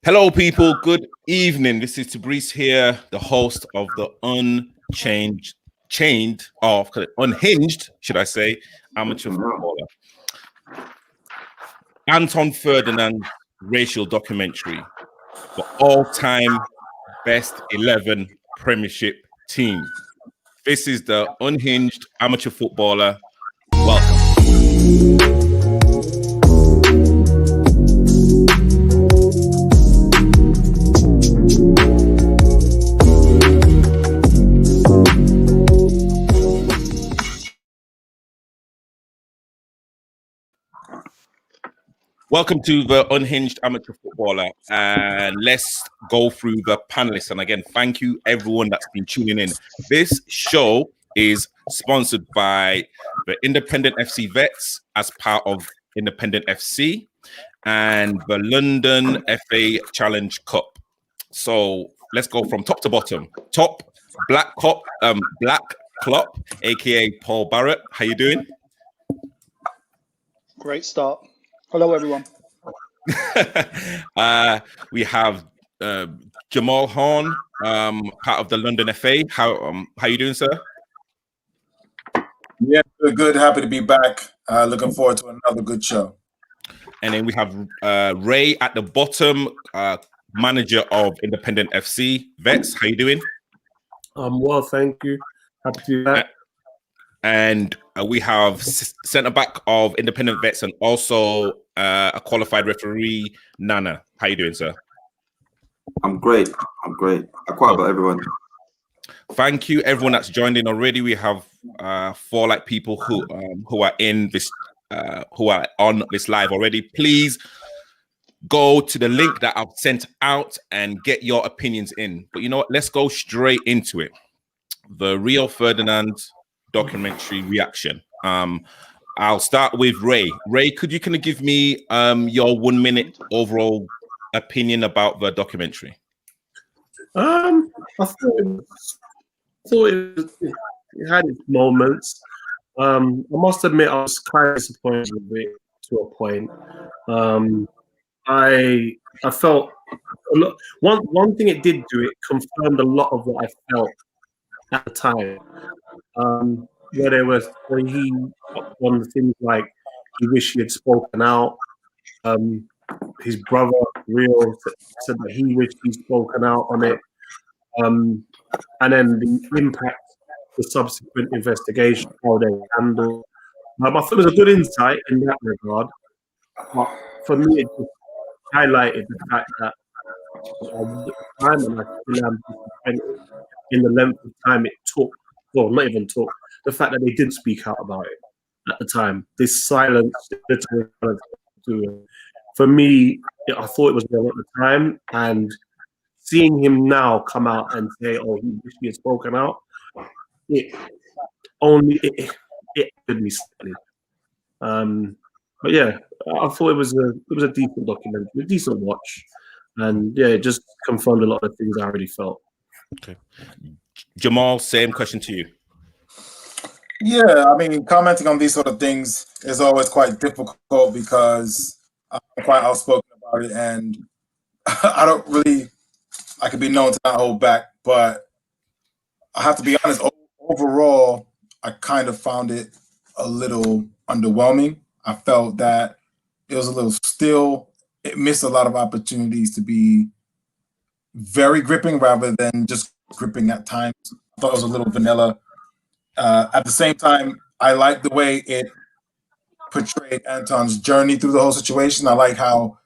Hello, people. Good evening. This is Tabrice here, the host of the Unhinged, should I say, amateur footballer. Anton Ferdinand racial documentary, the all-time best 11 Premiership team. This is the Unhinged amateur footballer. Welcome. Welcome to the Unhinged Amateur Footballer, and let's go through the panelists. And again, thank you everyone that's been tuning in. This show is sponsored by the Independent FC Vets as part of Independent FC and the London FA Challenge Cup. So let's go from top to bottom. Top, Black Klopp, aka Paul Barrett. How you doing? Great start. Hello, everyone. We have Jamal Horn, part of the London FA. How you doing, sir? Yeah, good. Happy to be back. Looking forward to another good show. And then we have Ray at the bottom, manager of Independent FC Vets. How you doing? Well, thank you. Happy to be back. And we have centre back of Independent Vets and also a qualified referee, Nana. How you doing, sir? I'm great. I quite about everyone. Thank you, everyone that's joined in already. We have 4 people who are in this, who are on this live already. Please go to the link that I've sent out and get your opinions in. But you know what? Let's go straight into it. The Rio Ferdinand documentary reaction. I'll start with Ray. Ray, could you kind of give me your 1 minute overall opinion about the documentary? I thought it had its moments. I must admit I was quite disappointed with it to a point. I felt a lot. One thing it did do, it confirmed a lot of what I felt at the time. Where he on the things like he wished he had spoken out. His brother Rio said that he wished he'd spoken out on it. And then the impact, the subsequent investigation, how they handled. I thought it was a good insight in that regard. But for me, it just highlighted the fact that time, and I still am disappointed in the length of time it took. Well, not even took. The fact that they did speak out about it at the time. This silence, for me, I thought it was wrong at the time. And seeing him now come out and say, "Oh, he wished he had spoken out," it made me slightly. But yeah, I thought it was a decent documentary, a decent watch, and yeah, it just confirmed a lot of things I already felt. Okay, Jamal, same question to you. Yeah, I mean, commenting on these sort of things is always quite difficult because I'm quite outspoken about it, and I could be known to not hold back, but I have to be honest, overall, I kind of found it a little underwhelming. I felt that it was a little still, it missed a lot of opportunities to be very gripping rather than just gripping at times. I thought it was a little vanilla. At the same time, I like the way it portrayed Anton's journey through the whole situation. I like how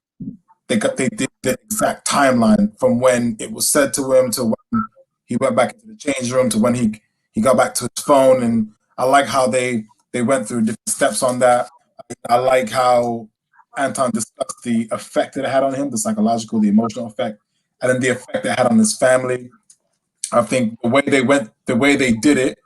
they did the exact timeline from when it was said to him to when he went back into the change room to when he got back to his phone. And I like how they went through different steps on that. I like how Anton discussed the effect that it had on him, the psychological, the emotional effect, and then the effect it had on his family. I think the way they did it,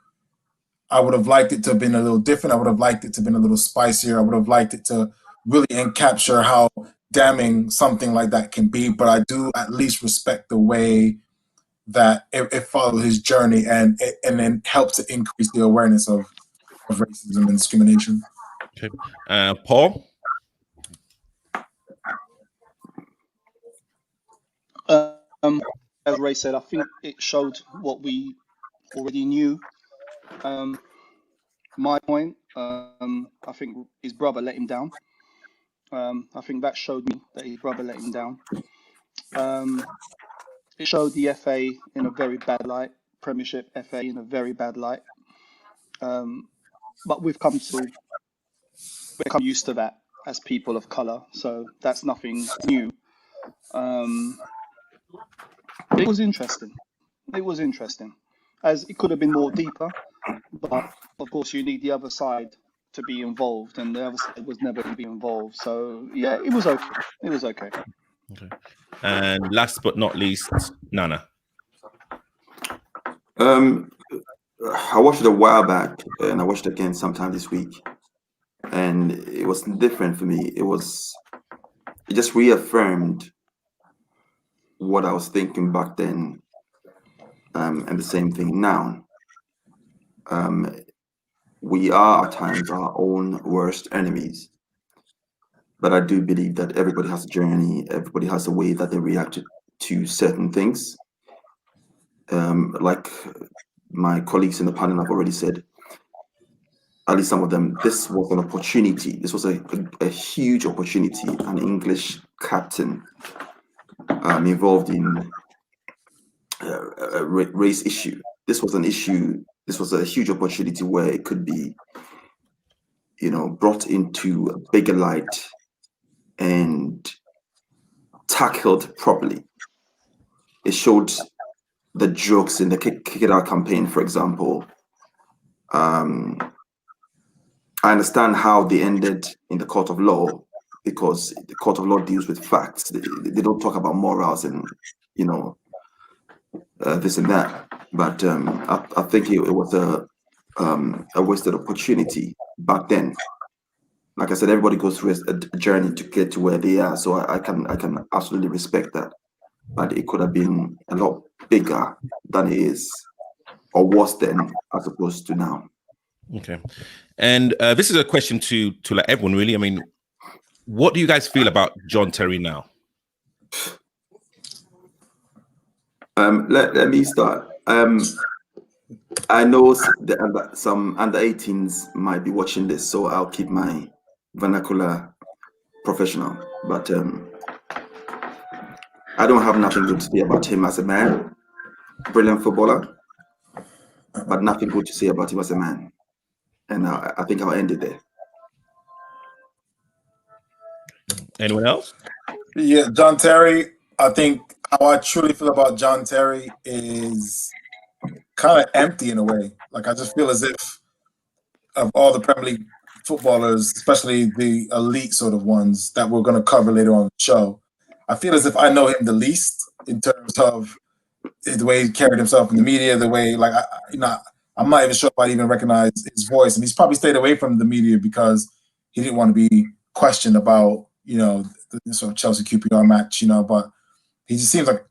I would have liked it to have been a little different. I would have liked it to have been a little spicier. I would have liked it to really capture how damning something like that can be. But I do at least respect the way that it followed his journey and then helped to increase the awareness of racism and discrimination. Okay, Paul? As Ray said, I think it showed what we already knew. My point, I think his brother let him down. I think that showed me that his brother let him down. It showed the FA in a very bad light, Premiership FA in a very bad light. But we've come used to that as people of colour, so that's nothing new. It was interesting. It was interesting, as it could have been more deeper, but of course you need the other side to be involved, and the other side was never going to be involved. So yeah, it was okay. It was okay. Okay. And last but not least, Nana. I watched it a while back, and I watched it again sometime this week, and it was different for me. It just reaffirmed what I was thinking back then, and the same thing now. We are at times our own worst enemies, but I do believe that everybody has a journey, everybody has a way that they react to certain things. Like my colleagues in the panel have already said, at least some of them, this was an opportunity. This was a huge opportunity. An English captain involved in a race issue. This was an issue. This was a huge opportunity where it could be, brought into a bigger light and tackled properly. It showed the jokes in the Kick It Out campaign, for example. I understand how they ended in the court of law, because the court of law deals with facts. They don't talk about morals and this and that. But I think it was a wasted opportunity back then. Like I said, everybody goes through a journey to get to where they are. So I can absolutely respect that. But it could have been a lot bigger than it is, or worse than, as opposed to now. Okay. And this is a question to like everyone, really. I mean, what do you guys feel about John Terry now? Let me start. I know some under 18s might be watching this, so I'll keep my vernacular professional. But I don't have nothing good to say about him as a man. Brilliant footballer, but nothing good to say about him as a man. And I think I'll end it there. Anyone else? Yeah, John Terry. I think how I truly feel about John Terry is kind of empty in a way. Like, I just feel as if of all the Premier League footballers, especially the elite sort of ones that we're going to cover later on the show, I feel as if I know him the least in terms of the way he carried himself in the media, the way, like, I'm not even sure if I even recognize his voice. And he's probably stayed away from the media because he didn't want to be questioned about, the sort of Chelsea QPR match, but he just seems like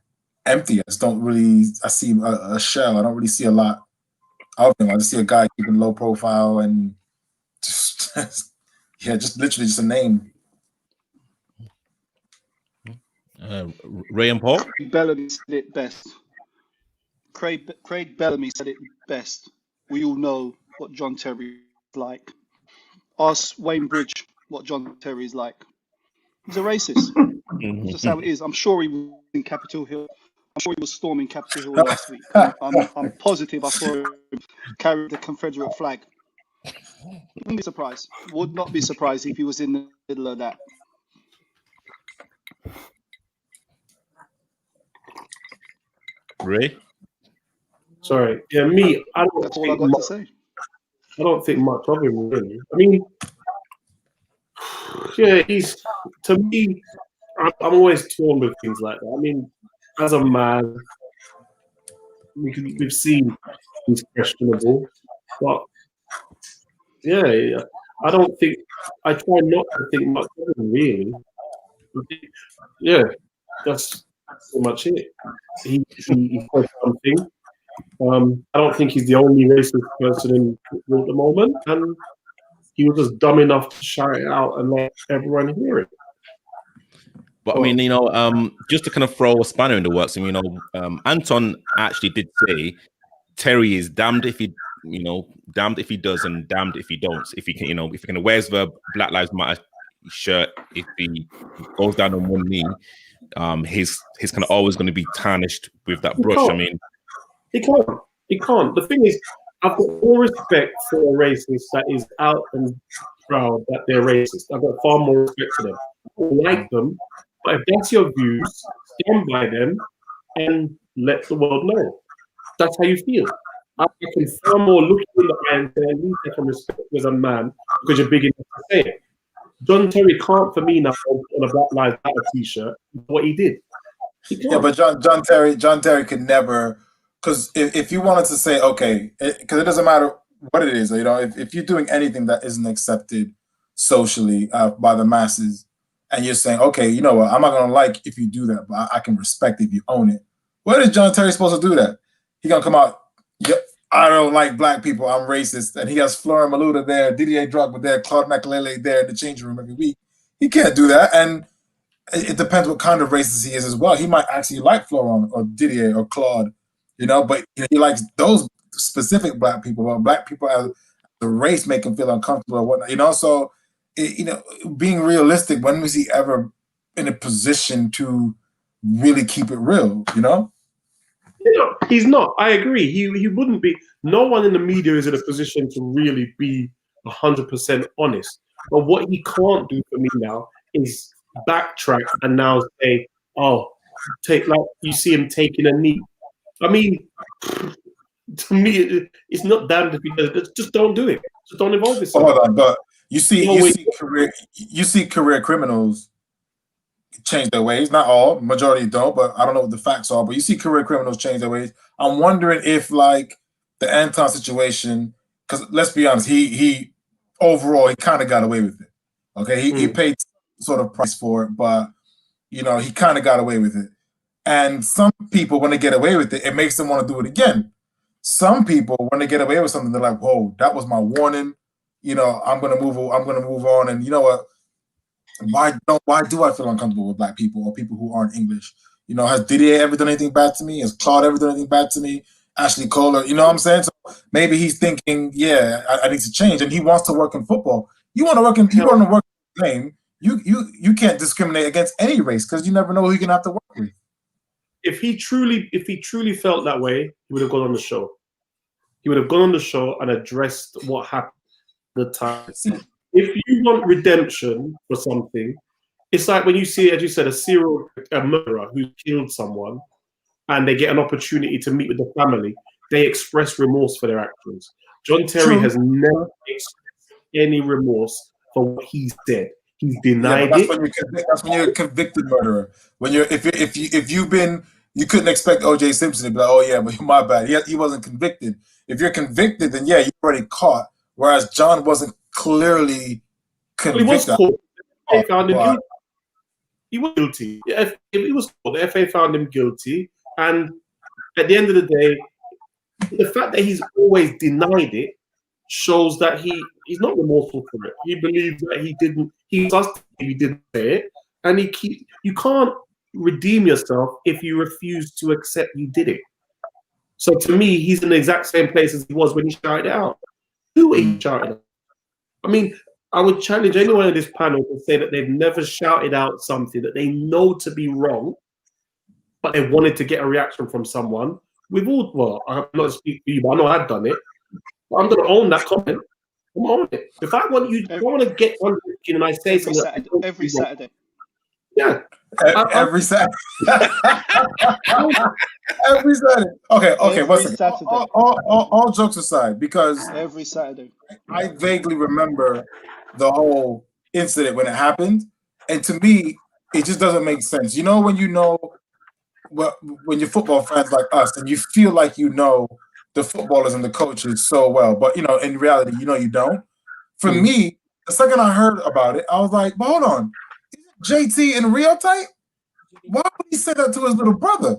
empty. I see a shell. I don't really see a lot of him. I just see a guy keeping low profile and just literally just a name. Ray and Paul? Bellamy said it best. Craig Bellamy said it best. We all know what John Terry is like. Ask Wayne Bridge what John Terry is like. He's a racist. That's just how it is. I'm sure he was in Capitol Hill. I'm sure he was storming Capitol Hill last week. I'm positive I saw him carry the Confederate flag. Wouldn't be surprised. Would not be surprised if he was in the middle of that. Ray? Sorry. Yeah, me. That's all I got to say. I don't think much of him, really. I mean, yeah, to me, I'm always torn with things like that. I mean, as a man, we've seen he's questionable, but yeah, I try not to think much of him, really. Yeah, that's pretty much it. He said something. I don't think he's the only racist person in football at the moment, and he was just dumb enough to shout it out and let everyone hear it. But I mean, just to kind of throw a spanner in the works, and Anton actually did say Terry is damned if he, damned if he does, and damned if he don't. If he can, if he can wears the Black Lives Matter shirt, if he goes down on one knee, he's kind of always going to be tarnished with that brush. I mean, he can't. He can't. The thing is, I've got all respect for a racist that is out and proud that they're racist. I've got far more respect for them. I don't like them, but if that's your views, stand by them and let the world know. That's how you feel. I can far more look you in the eye and say, at least I can respect you as a man because you're big enough to say it. John Terry can't, for me now, on a Black Lives Matter t-shirt, what he did. Yeah, but John Terry could never, because if you wanted to say, okay, because it doesn't matter what it is, if you're doing anything that isn't accepted socially by the masses, and you're saying, okay, you know what, I'm not gonna like if you do that, but I can respect if you own it. What is John Terry supposed to do that? He gonna come out, yep, I don't like black people, I'm racist, and he has Flora Maluda there, Didier Drogba there, Claude Makelele there in the changing room every week. He can't do that, and it depends what kind of racist he is as well. He might actually like Flora or Didier or Claude, but he likes those specific black people. But black people as the race make him feel uncomfortable or whatnot. So, being realistic, when was he ever in a position to really keep it real? He's not. I agree. He wouldn't be. No one in the media is in a position to really be 100% honest. But what he can't do for me now is backtrack and now say, take, like you see him taking a knee. I mean, to me, it's not damned if he does. Just don't do it. Just don't involve yourself. Hold on, but you see career criminals change their ways. Not all, majority don't, but I don't know what the facts are. But you see career criminals change their ways. I'm wondering if, like the Anton situation, because let's be honest, he overall he kind of got away with it. Okay, he paid sort of price for it, but he kind of got away with it. And some people, when they get away with it, it makes them want to do it again. Some people, when they get away with something, they're like, "Whoa, that was my warning." I'm gonna move on. And you know what? Why do I feel uncomfortable with black people or people who aren't English? Has Didier ever done anything bad to me? Has Claude ever done anything bad to me? Ashley Cole, you know what I'm saying? So maybe he's thinking, yeah, I need to change, and he wants to work in football. You want to work in the game. You can't discriminate against any race because you never know who you're gonna have to work with. If he truly felt that way, he would have gone on the show. He would have gone on the show and addressed what happened at the time. If you want redemption for something, it's like when you see, as you said, a murderer who killed someone and they get an opportunity to meet with the family, they express remorse for their actions. John Terry has never expressed any remorse for what he said. He's denied it. That's when you're a convicted murderer. When if you've been, you couldn't expect O.J. Simpson to be like, "Oh yeah, but my bad." He wasn't convicted. If you're convicted, then yeah, you're already caught. Whereas John wasn't clearly convicted. He was caught. They found him guilty. He was guilty. He was caught. The FA found him guilty, and at the end of the day, the fact that he's always denied it shows that he's not remorseful for it. He believes that he didn't. He didn't say it, and you can't redeem yourself if you refuse to accept you did it. So to me, he's in the exact same place as he was when he shouted it out. Who he shouted out? I mean, I would challenge anyone in this panel to say that they've never shouted out something that they know to be wrong, but they wanted to get a reaction from someone. I'm not speaking for you, but I know I've done it. But I'm going to own that comment. I'm on it. If I want you, I want to get on and I say something. Every Saturday. Yeah. Every Saturday. Every Saturday. Okay. What's Saturday. All jokes aside, because every Saturday, I vaguely remember the whole incident when it happened, and to me, it just doesn't make sense. When when you're football fans like us, and you feel like the footballers and the coaches so well, but in reality, you don't. For me, the second I heard about it, I was like, but hold on, isn't JT in real tight? Why would he say that to his little brother?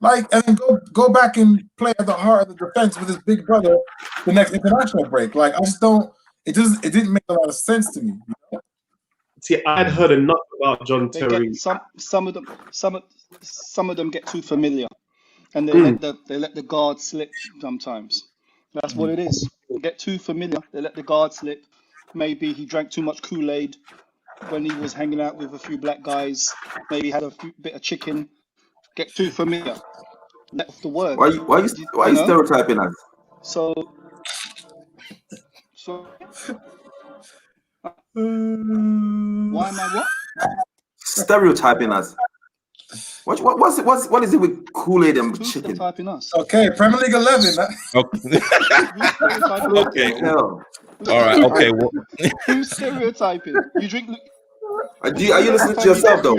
And then go back and play at the heart of the defense with his big brother the next international break. I just don't. It didn't make a lot of sense to me. See, I'd heard enough about John They Terry. get some of them get too familiar, and Mm. they let the guard slip sometimes. That's what it is. They get too familiar. They let the guard slip. Maybe he drank too much Kool-Aid when he was hanging out with a few black guys. Maybe had a bit of chicken. Get too familiar. Let off the word. Why You you know? stereotyping us? So why am I what? Stereotyping us. What is it with Kool-Aid and Who's chicken? stereotyping us? Okay, Premier League 11. Okay. Who's stereotyping us? Okay. Hell. All right. Okay. Well, Who's stereotyping? You drink. Are you listening to yourself though?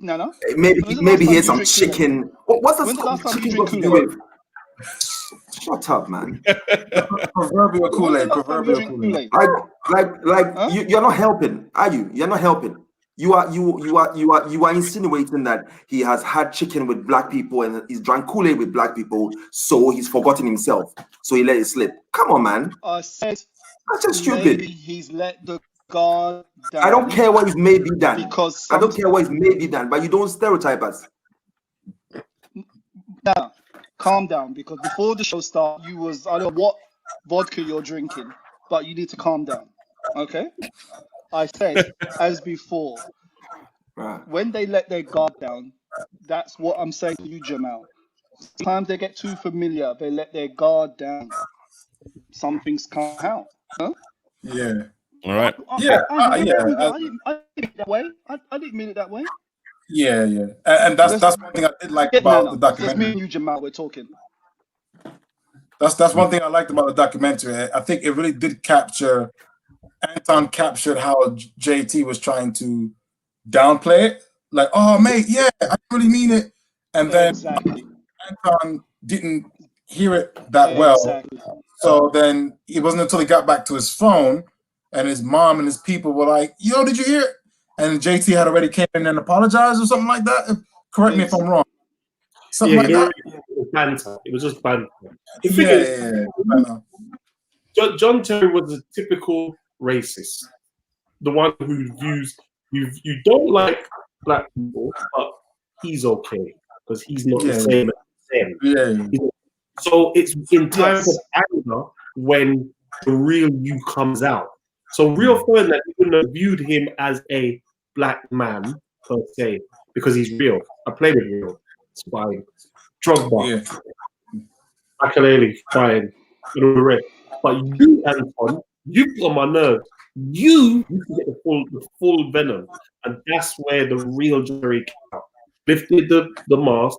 No. Maybe here's some chicken. What's When's the last this time you chicken drink got to do Kool-Aid? with? Shut up, man. Proverbial Kool-Aid. When's the last time you Proverbial drink Kool-Aid. Kool-Aid? Huh? You're not helping, are you? You're not helping. You are insinuating that he has had chicken with black people and he's drank Kool-Aid with black people, so he's forgotten himself, so he let it slip. Come on, man. I said That's just maybe stupid. he's let the guard down. I don't care what he's maybe done. Because I don't care what he's maybe done, but you don't stereotype us. Now, calm down, because before the show started, I don't know what vodka you're drinking, but you need to calm down. Okay? I said, as before, Right. when they let their guard down, that's what I'm saying to you, Jamal. Sometimes they get too familiar, they let their guard down. Some things come out. Huh? Yeah. all right. Yeah, I yeah. didn't mean it that way. I didn't mean it that way. Yeah. And that's one thing I did like about the That's me documentary. and you, Jamal, we're talking. That's one thing I liked about the documentary. I think it really did capture. Anton captured how JT was trying to downplay it, like, "Oh, mate, yeah, I really mean it," and then Exactly. Anton didn't hear it that well. Exactly. So then it wasn't until he got back to his phone and his mom and his people were like, "Yo, did you hear it?" And JT had already came in and apologized or something like that. Correct me if I'm wrong. Something like that. It was banter. It was just banter. The thing Yeah. John Terry was a typical racist. The one who views you don't like black people, but he's okay because he's not the same as them. Yeah. So it's in times of anger when the real you comes out. So Rio Ferdinand wouldn't have viewed him as a black man per se because he's real. I played with Rio. It's fine. Drogba. Makaleli, fine. But you, Anton, you got on my nerves. You get the full venom, and that's where the real Jerry came out. Lifted the mask.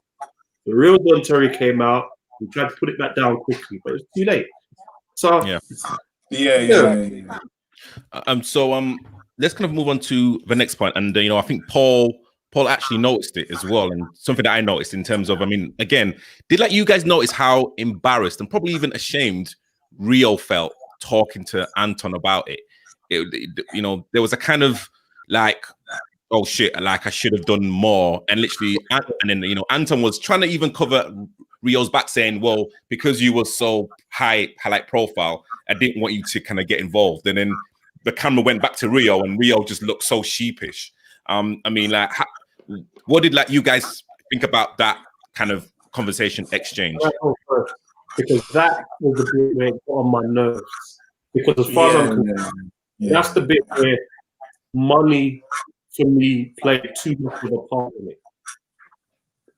The real John Terry came out. We tried to put it back down quickly, but it's too late. So Yeah. So let's kind of move on to the next point, and I think Paul actually noticed it as well, and something that I noticed in terms of, I mean, again, did like you guys notice how embarrassed and probably even ashamed Rio felt talking to Anton about it? There was a kind of like, oh shit, like I should have done more, and literally, and then Anton was trying to even cover Rio's back, saying, well, because you were so high like profile, I didn't want you to kind of get involved. And then the camera went back to Rio, and Rio just looked so sheepish. I mean, like, what did like you guys think about that kind of conversation exchange? Because that was the bit where it got on my nerves. Because as far as I'm concerned, that's the bit where money for me played too much of a part in it.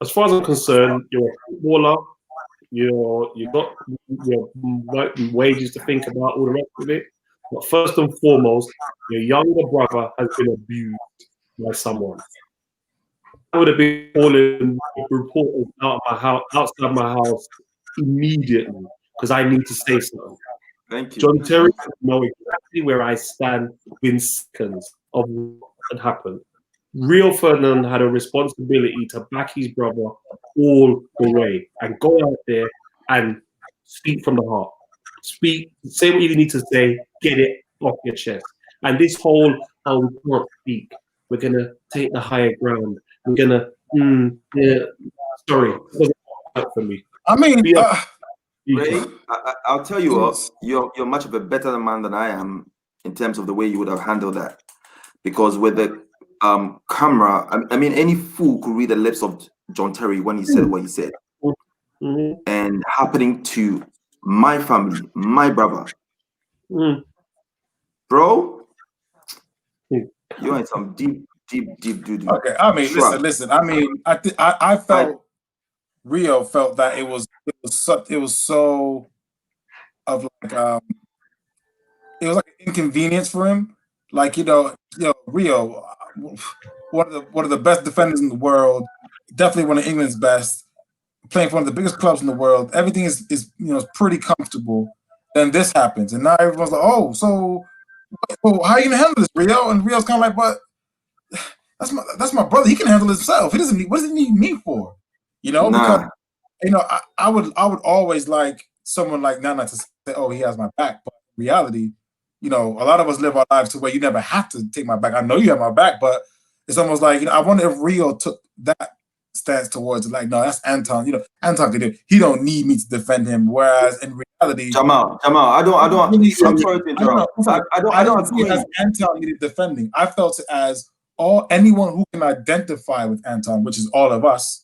As far as I'm concerned, you're a footballer, you've got your wages to think about, all the rest of it. But first and foremost, your younger brother has been abused by someone. I would have been calling reporters outside my house immediately because I need to say something. Thank you. John Terry knows exactly where I stand within seconds of what had happened. Rio Ferdinand had a responsibility to back his brother all the way and go out there and speak from the heart. Say what you need to say, get it off your chest. And this whole, we can't speak, we're going to take the higher ground, we're going to, sorry, it doesn't work for me. I mean, Ray, I'll tell you what, you're much of a better man than I am in terms of the way you would have handled that. because with the camera, I mean, any fool could read the lips of John Terry when he said what he said. And happening to my family, my brother, bro, you're in some deep doo-doo. Okay, I mean, listen. I mean, I felt Rio felt that it was so of like it was like an inconvenience for him. Like Rio, one of the best defenders in the world, definitely one of England's best, playing for one of the biggest clubs in the world. Everything is pretty comfortable. Then this happens, and now everyone's like, oh, so how are you gonna handle this, Rio? And Rio's kind of like, but that's my brother. He can handle it himself. He doesn't need. What does he need me for? Because I would always like someone like Nana to say, oh, he has my back. But in reality, a lot of us live our lives to where you never have to take my back. I know you have my back, but it's almost like, I wonder if Rio took that stance towards it. Like, no, that's Anton. Anton can do it. He don't need me to defend him. Whereas in reality, Jamal, I don't. I'm sorry to interrupt. I don't see it as Anton needed defending. I felt it as anyone who can identify with Anton, which is all of us.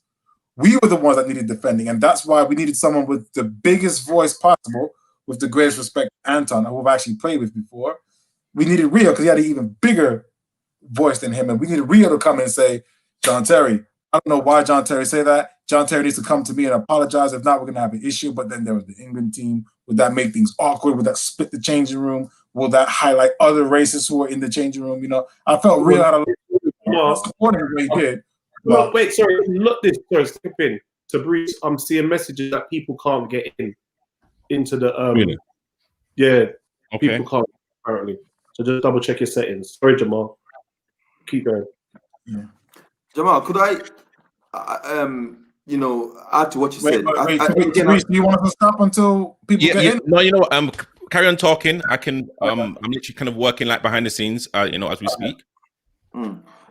We were the ones that needed defending, and that's why we needed someone with the biggest voice possible, with the greatest respect to Anton, who I've actually played with before. We needed Rio because he had an even bigger voice than him, and we needed Rio to come and say, John Terry, I don't know why John Terry say that. John Terry needs to come to me and apologize. If not, we're going to have an issue. But then there was the England team. Would that make things awkward? Would that split the changing room? Will that highlight other racists who are in the changing room? I felt Rio had a lot supporting what he did. Well, wait, sorry, look this. Sorry, step in. To Bruce, I'm seeing messages that people can't get into the Really? Yeah, Okay. people can't apparently. So just double check your settings. Sorry, Jamal. Keep going. Yeah. Jamal, could I add to what you said? Bruce, do you want us to stop until people get in? No, you know what? Carry on talking. I can. I'm literally kind of working like behind the scenes. As we speak.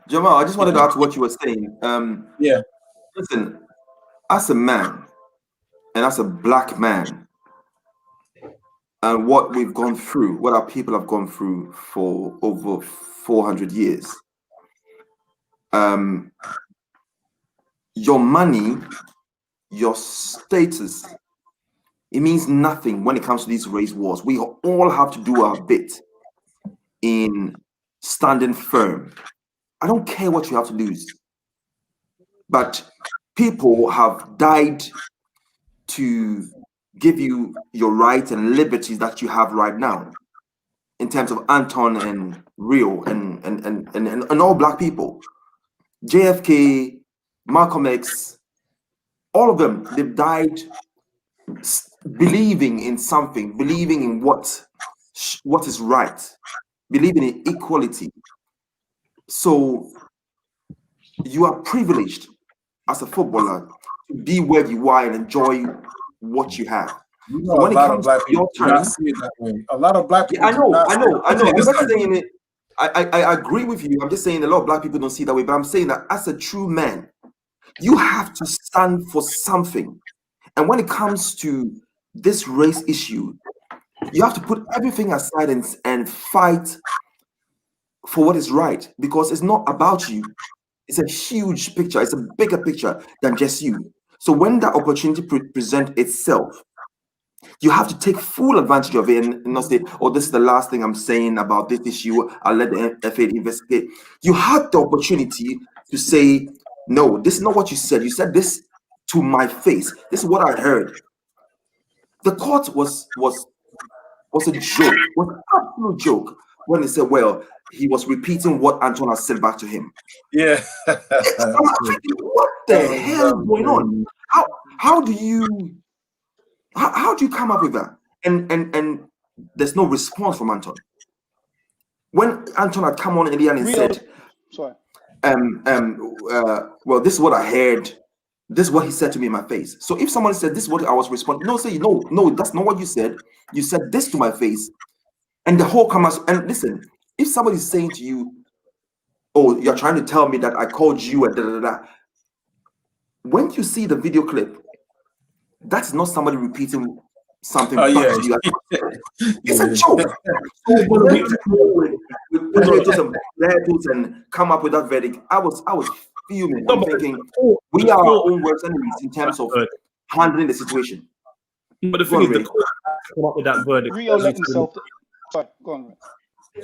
Jamal, I just wanted to add to what you were saying. Yeah. Listen, as a man and as a black man, and what we've gone through, what our people have gone through for over 400 years, your money, your status, it means nothing when it comes to these race wars. We all have to do our bit in standing firm. I don't care what you have to lose, but people have died to give you your rights and liberties that you have right now, in terms of Anton and Rio and all black people. JFK, Malcolm X, all of them, they've died believing in something, believing in what is right, believing in equality. So you are privileged as a footballer to be where you are and enjoy what you have. So when it comes to your turn, a lot of black people. I know. I'm not saying it. I agree with you. I'm just saying a lot of black people don't see it that way. But I'm saying that as a true man, you have to stand for something. And when it comes to this race issue, you have to put everything aside and fight for what is right, because it's not about you. It's a huge picture. It's a bigger picture than just you. So when that opportunity presents itself, you have to take full advantage of it and not say, oh, this is the last thing I'm saying about this issue. I'll let the FA investigate. You had the opportunity to say, no, this is not what you said. You said this to my face. This is what I heard. The court was a joke, was an absolute joke when they said, well, he was repeating what Anton has said back to him. Yeah. What the hell is going on? How do you come up with that? And there's no response from Anton. When Anton had come on in the end and said, sorry. Well, this is what I heard. This is what he said to me in my face. So if someone said this is what I was responding, no, that's not what you said. You said this to my face. And the whole comments, and listen, if somebody's saying to you, oh, you're trying to tell me that I called you and da. When you see the video clip, that's not somebody repeating something. Yeah. It's a joke. So and come up with that verdict, I was fuming. I'm thinking we are our own worst enemies in terms of handling the situation. But the thing is, the court come up with that verdict. Rio let himself. Sorry, go on.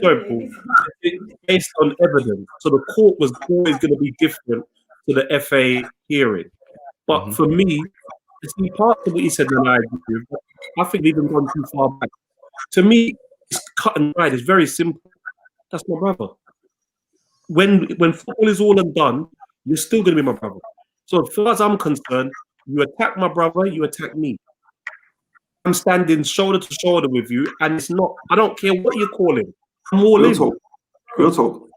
Sorry, Paul. It's based on evidence, so the court was always going to be different to the FA hearing. But for me, it's part of what he said that I agree with. I think they've even gone too far back. To me, it's cut and dried. It's very simple. That's my brother. When football is all and done, you're still going to be my brother. So as far as I'm concerned, you attack my brother, you attack me. I'm standing shoulder to shoulder with you, and it's not. I don't care what you call him. I'm all in. Real talk.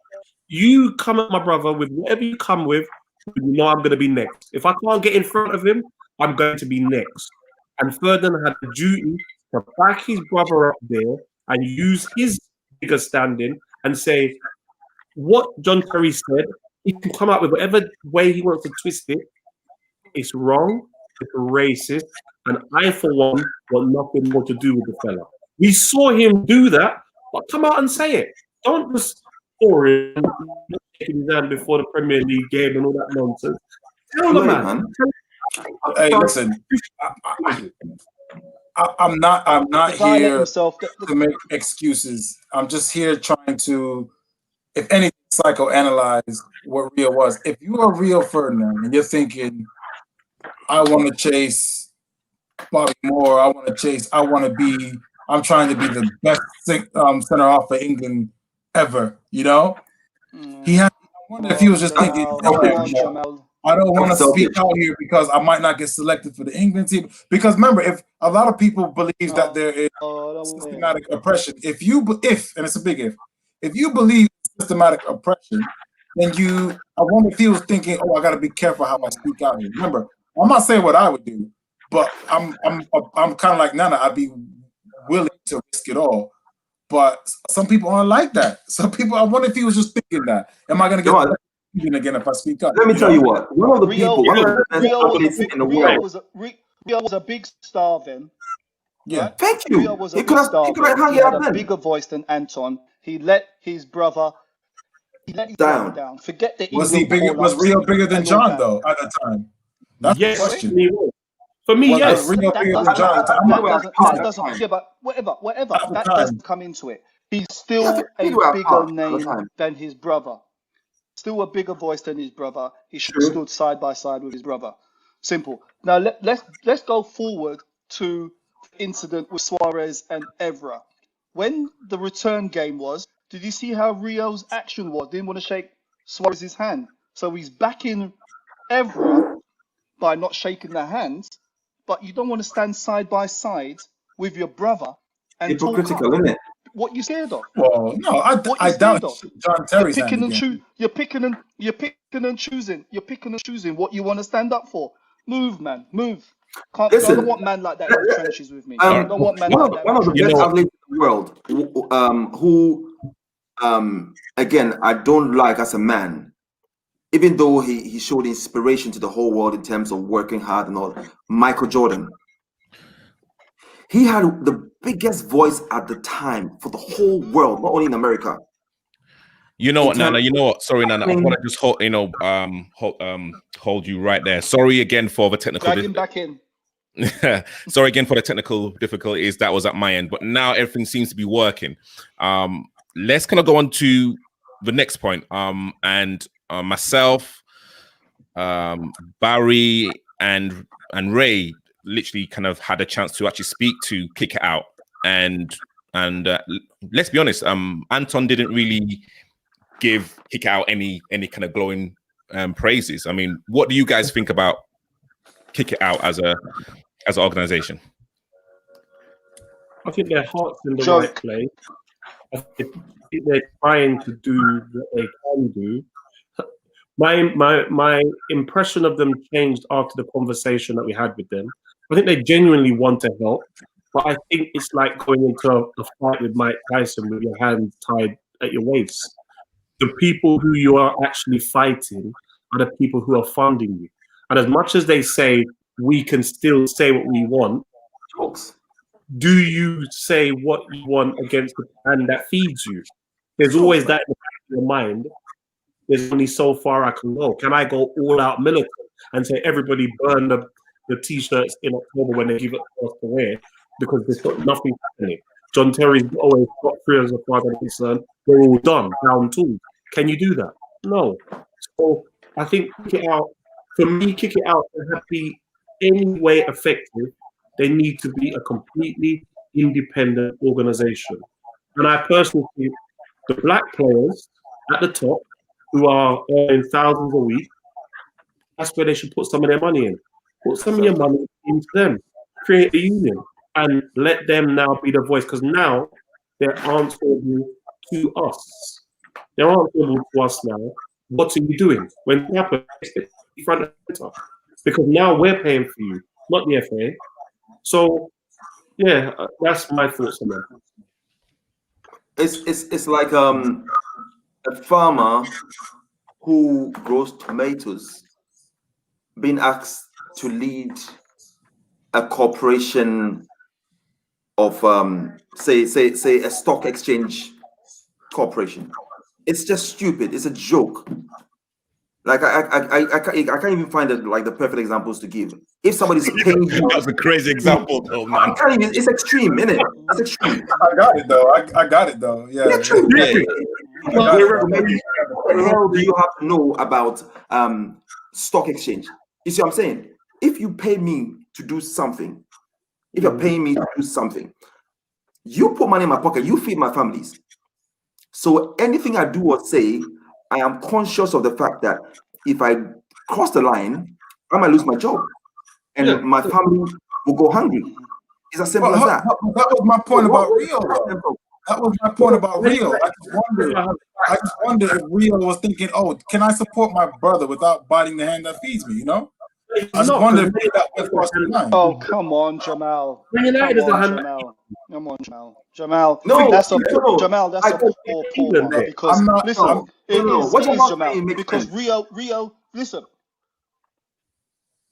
You come at my brother with whatever you come with. You know I'm going to be next. If I can't get in front of him, I'm going to be next. And Ferdinand had the duty to back his brother up there and use his bigger standing and say what John Terry said. He can come up with whatever way he wants to twist it. It's wrong. It's racist. And I, for one, want nothing more to do with the fella. We saw him do that, but come out and say it. Don't just score him his hand before the Premier League game and all that nonsense. Tell the man. Hey, listen. I'm not here to make excuses. I'm just here trying to, if anything, psychoanalyze what Rio was. If you are Rio Ferdinand and you're thinking, I want to chase Bobby Moore, I'm trying to be the best center half for England ever, you know? I wonder if he was just thinking, I don't want to speak out here because I might not get selected for the England team. Because remember, if a lot of people believe that there is systematic oppression, and it's a big if you believe systematic oppression, then I wonder if he was thinking, I got to be careful how I speak out here. Remember, I'm not saying what I would do, but I'm kind of like Nana. I'd be willing to risk it all. But some people aren't like that. Some people, I wonder if he was just thinking that. Am I going to get again if I speak up? Let me tell you what. One of the best athletes in the world. Rio was a big star then. Yeah, right? thank you. Rio was a big star. He had a bigger voice than Anton. He let his brother down. Forget the was Rio bigger than John though at the time? That's the question. For me, yes. Rio bigger than John. Whatever. That doesn't come into it. He's still a bigger name than his brother. Still a bigger voice than his brother. He should have stood side by side with his brother. Simple. Now let's go forward to the incident with Suarez and Evra. When the return game was, did you see how Rio's action was? Didn't want to shake Suarez's hand. So he's backing Evra by not shaking their hands, but you don't want to stand side by side with your brother and hypocritical, isn't it? What you scared of? Well, no, I doubt John Terry's You're picking and choosing what you want to stand up for. Move, man, move. I don't want man like that in the trenches with me. I don't want man like that. One of the best athletes in the world, who again, I don't like as a man, even though he showed inspiration to the whole world in terms of working hard and all. Michael Jordan. He had the biggest voice at the time for the whole world, not only in America. You know what, Nana? You know what? Sorry, Nana. I want to just hold you right there. Sorry again for the technical. Drag him back in. Sorry again for the technical difficulties. That was at my end, but now everything seems to be working. Let's kind of go on to the next point. And myself, Barry, and Ray literally kind of had a chance to actually speak to Kick It Out, and let's be honest, Anton didn't really give Kick It Out any kind of glowing praises. I mean, what do you guys think about Kick It Out as an organization? I think their heart's in the right place. I think they're trying to do what they can do. My impression of them changed after the conversation that we had with them. I think they genuinely want to help, but I think it's like going into a fight with Mike Tyson with your hands tied at your waist. The people who you are actually fighting are the people who are funding you. And as much as they say we can still say what we want, folks, do you say what you want against the hand that feeds you? There's always that in the back of your mind. There's only so far I can go. Can I go all out militant and say everybody burn the t-shirts in October when they give it to us to wear because there's got nothing happening? John Terry's always got through as far as I'm concerned. We're all done, down tools. Can you do that? No. So I think kick it out. For me, kick it out to be any way effective. They need to be a completely independent organization. And I personally think the black players at the top who are earning thousands a week, that's where they should put some of their money in. Put some of your money into them. Create a union and let them now be the voice, because now they're answerable to us. They're answerable to us now. What are you doing? When it happens, in front of center. Because now we're paying for you, not the FA. So, yeah, that's my thoughts on that. It's like a farmer who grows tomatoes being asked to lead a corporation of say a stock exchange corporation. It's just stupid. It's a joke. Like I can't even find it like the perfect examples to give. If somebody's paying you, that's a crazy example, though, man. It's extreme, isn't it? It's extreme. I got it though. I got it though. Yeah. It's extreme. Yeah. What the hell do you have to know about stock exchange? You see what I'm saying? If you pay me to do something, if you're paying me to do something, you put money in my pocket, you feed my families. So anything I do or say, I am conscious of the fact that if I cross the line, I might lose my job, and my family will go hungry. It's as simple as that. That was my point about Rio. That was my point about Rio. I just wonder if Rio was thinking, "Oh, can I support my brother without biting the hand that feeds me?" You know. I just wonder if that was across the line. Oh, come on, Jamal. Come on, Jamal. No, that's a no. Jamal. That's a poor because listen, it is Jamal. Because Rio. Listen.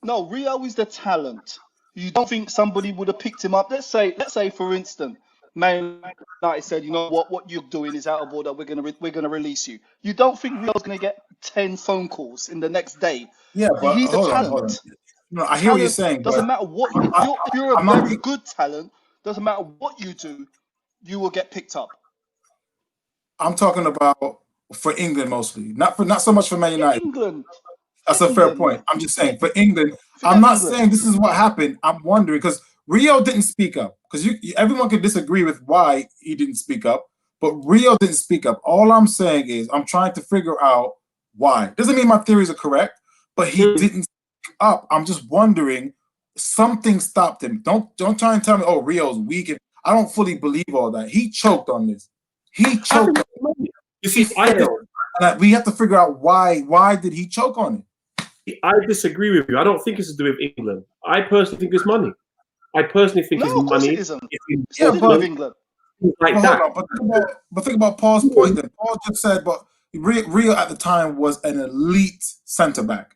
No, Rio is the talent. You don't think somebody would have picked him up? Let's say for instance, Man United said, you know what you're doing is out of order. We're gonna release you. You don't think Rio's gonna get 10 phone calls in the next day? Yeah, but he's hold a talent. on. No, I hear what you're saying. Doesn't matter what if you're a very good talent. Doesn't matter what you do, you will get picked up. I'm talking about for England mostly, not so much for Man United. England. That's a fair point. I'm just saying for England. I'm not saying this is what happened. I'm wondering because Rio didn't speak up. Because everyone could disagree with why he didn't speak up, but Rio didn't speak up. All I'm saying is I'm trying to figure out why. Doesn't mean my theories are correct, but he didn't speak up. I'm just wondering, something stopped him. Don't try and tell me, oh, Rio's weak. I don't fully believe all that. He choked on this. He choked on it. You see, we have to figure out why. Why did he choke on it? I disagree with you. I don't think it's to do with England. I personally think it's money. I personally think it's money. It isn't. It's England. Like that. But think about Paul's point. Then Paul just said, but Rio at the time was an elite centre back.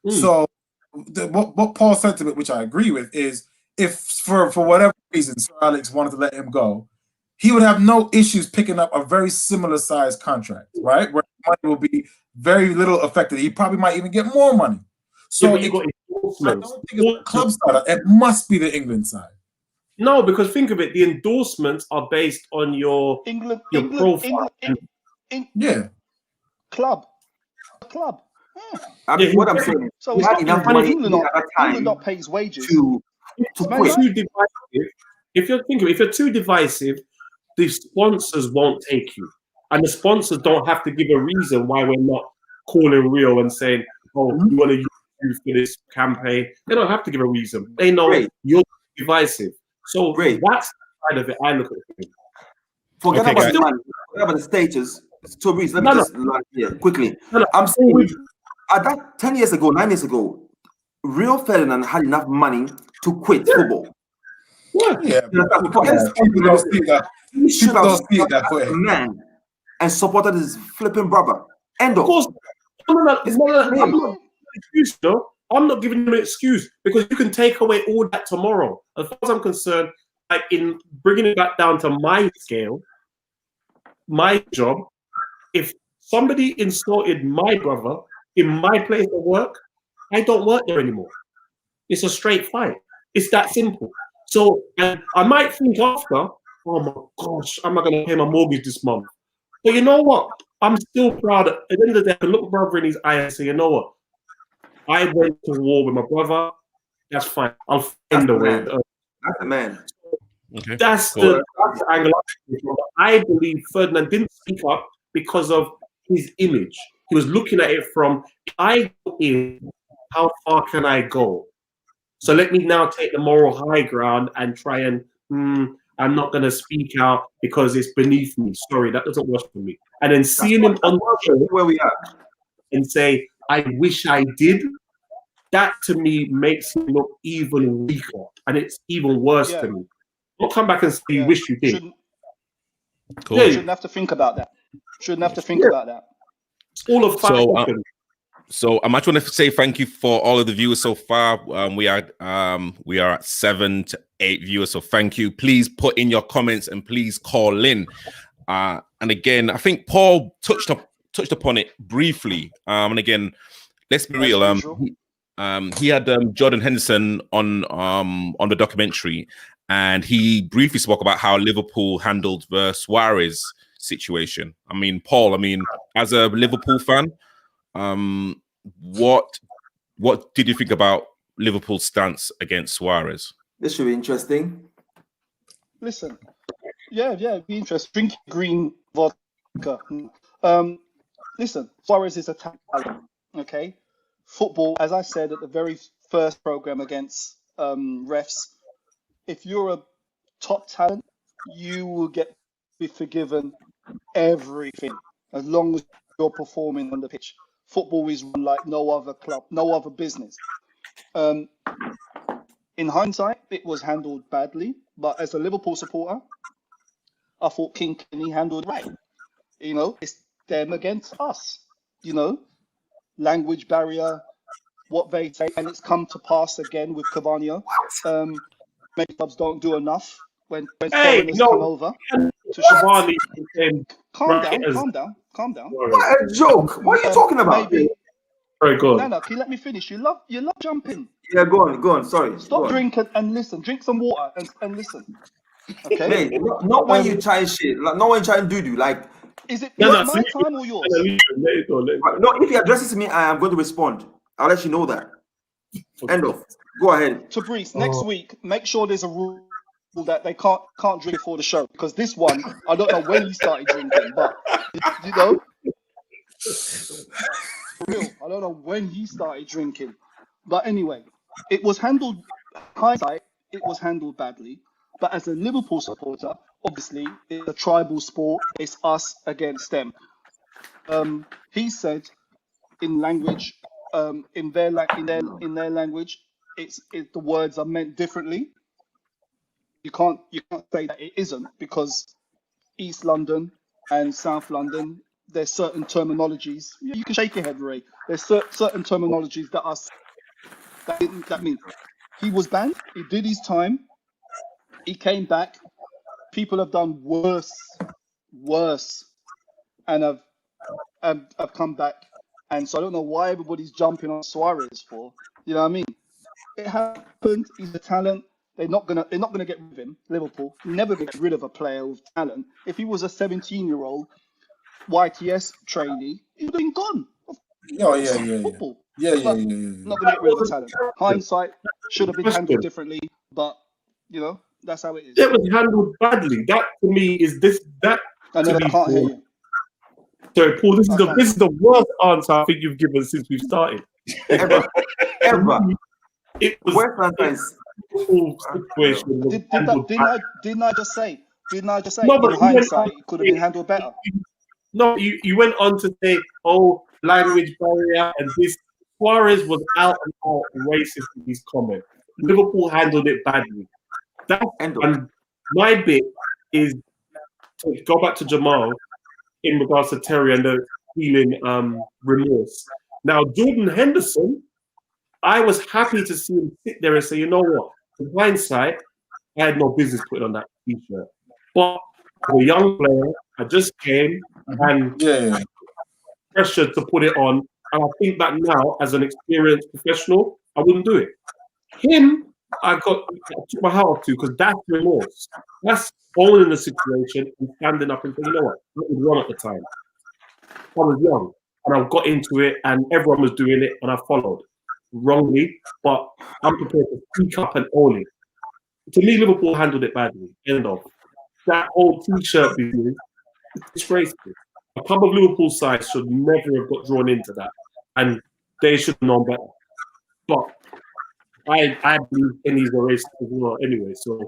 So what Paul said to it, which I agree with, is if for whatever reason Sir Alex wanted to let him go, he would have no issues picking up a very similar sized contract, right? Where money will be very little affected. He probably might even get more money. So I don't think it's the club side. It must be the England side. No, because think of it, the endorsements are based on your profile. Club. I mean, what I'm saying, so it's not enough money England not pays wages to quit. If you're too divisive, the sponsors won't take you, and the sponsors don't have to give a reason why we're not calling Rio and saying, "Oh, we want to use you for this campaign." They don't have to give a reason. They know you're divisive. So that's the side of it I look at it. Forget about the status. So, Reese, let me just land here quickly. I'm saying at that 9 years ago, Rio Ferdinand had enough money to quit football. Man, and supported his flipping brother. End of course. I'm not giving him an excuse because you can take away all that tomorrow. As far as I'm concerned, like in bringing it back down to my scale, my job, if somebody insulted my brother in my place of work, I don't work there anymore. It's a straight fight. It's that simple. So I might think after, oh my gosh, am I going to pay my mortgage this month? But you know what? I'm still proud. At the end of the day, I can look my brother in his eye and say, you know what? I went to war with my brother. That's fine. I'll find a way. That's the man. Okay. That's the angle. I believe Ferdinand didn't speak up because of his image. He was looking at it from, if I go in, how far can I go? So let me now take the moral high ground and try and, I'm not going to speak out because it's beneath me. Sorry, that doesn't work for me. And then seeing him on the show where we are and say, I wish I did, that to me makes him look even weaker. And it's even worse to me. Don't come back and say you wish you did. Cool. Shouldn't have to think about that. Shouldn't have to think about that. It's all of 5 seconds. So I might want to say thank you for all of the viewers so far. We are at 7 to 8 viewers. So thank you. Please put in your comments and please call in. And again, I think Paul touched upon it briefly. And again, let's be real. He had Jordan Henderson on the documentary, and he briefly spoke about how Liverpool handled the Suarez situation. I mean, Paul, as a Liverpool fan, what did you think about Liverpool's stance against Suarez? This should be interesting. Listen, it'd be interesting. Drink green vodka. Listen, Suarez is a talent, okay? Football, as I said at the very first program against refs, if you're a top talent, you will be forgiven everything as long as you're performing on the pitch. Football is run like no other club, no other business. In hindsight, it was handled badly, but as a Liverpool supporter, I thought King Kenny handled right. You know, it's them against us. You know, language barrier, what they say, and it's come to pass again with Cavani. Many clubs don't do enough when foreigners come over. Cavani Calm down. What a joke! What are you talking about? Very good. No, can you let me finish? You love jumping. Yeah, go on. Sorry. Stop drinking and listen. Drink some water and listen. Okay. Mate, not when you try shit. Like, not when you try and do. Like, is it my time or yours? No, if he addresses to me, I am going to respond. I'll let you know that. End of. Go ahead. Fabrice, next week, make sure there's a rule that they can't drink before the show, because this one, I don't know when he started drinking, but you know, I don't know when he started drinking. But anyway, it was handled. Hindsight, it was handled badly. But as a Liverpool supporter, obviously, it's a tribal sport. It's us against them. He said in language, in their language, the words are meant differently. You can't say that it isn't, because East London and South London, there's certain terminologies. You can shake your head, Ray. There's certain terminologies that mean he was banned. He did his time. He came back. People have done worse, and have come back. And so I don't know why everybody's jumping on Suarez for. You know what I mean? It happened. He's a talent. They're not gonna get rid of him. Liverpool never get rid of a player with talent. If he was a 17-year-old YTS trainee, he would have been gone. Football. Yeah. Not gonna get rid of the talent. Hindsight should have been handled differently, but you know, that's how it is. It was handled badly. That to me is that. I can't hear you. Sorry, Paul. This is the worst answer I think you've given since we've started. Ever. It was worse situation. Didn't I just say? No, but in hindsight, it could have been handled better. No, you went on to say, language barrier, and this. Suarez was out and out racist in his comment. Liverpool handled it badly. And my bit is to go back to Jamal in regards to Terry and the feeling remorse. Now, Jordan Henderson, I was happy to see him sit there and say, you know what? In hindsight, I had no business putting on that t-shirt. But as a young player, I just came and pressured to put it on. And I think that now, as an experienced professional, I wouldn't do it. Him, I took my hat off to, because that's remorse. That's owning the situation and standing up and saying, you know what, I was wrong at the time. I was young and I got into it and everyone was doing it and I followed wrongly, but I'm prepared to speak up and own it. To me, Liverpool handled it badly. End of. That whole t-shirt business is disgraceful. A club of Liverpool size should never have got drawn into that, and they should have known better. But I believe in these races as well anyway, so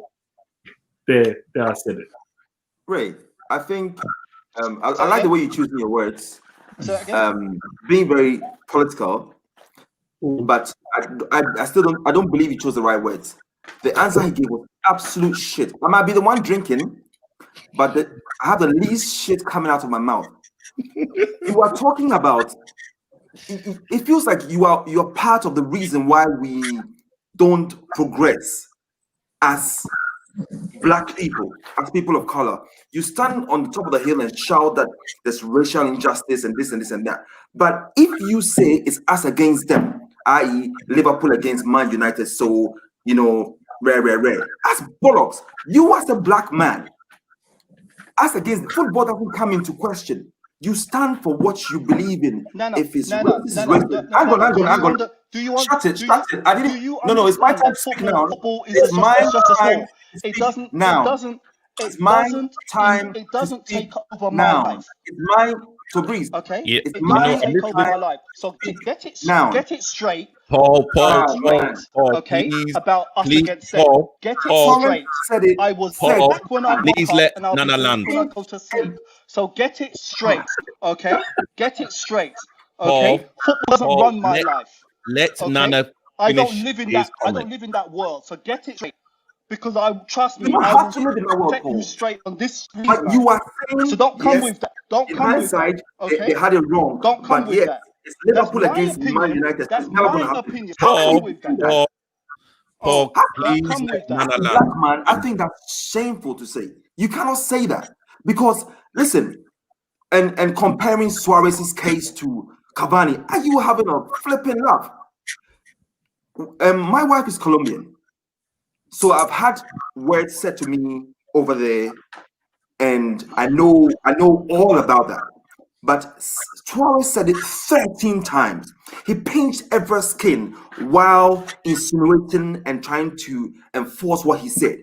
there I said it. Ray, I think I like the way you choose your words. Being very political, but I still don't believe you chose the right words. The answer he gave was absolute shit. I might be the one drinking, but I have the least shit coming out of my mouth. You are talking about. It feels like you're part of the reason why we don't progress as Black people, as people of color. You stand on the top of the hill and shout that there's racial injustice and this and this and that. But if you say it's us against them, i.e., Liverpool against Man United, so rare. That's bollocks. You as a Black man, us against football doesn't come into question. You stand for what you believe in. If it's hang on. Do you want? Shut it. I didn't. No. It's my time to speak now. It's my time. It doesn't. Now. It doesn't take over my life. It's my to breathe. Okay. Yeah. It doesn't take over my life. So get it now. Get it straight. Paul, okay. Please, about us please, against them. Paul, Get it straight. Said it. I was Paul, back when I woke up and I'll Nana land. when I go to sleep. So get it straight. Okay. Get it straight. Okay. Paul, Football doesn't run my life. Let Okay? Nana. I don't live in that world. So get it straight. Because trust me, I will set you straight on this. But you are saying, so don't come with that. Don't come with that. Okay? They had it wrong. Don't come with that. It's Liverpool against Man United. That's never my gonna happen. opinion. Paul, Come with that. Paul, please, don't come with that. Nana land. Black man, I think that's shameful to say. You cannot say that because listen, and comparing Suarez's case to Cavani, are you having a flipping laugh? My wife is Colombian, so I've had words said to me over there, and I know all about that. But Suarez said it 13 times. He pinched Evra's skin while insinuating and trying to enforce what he said.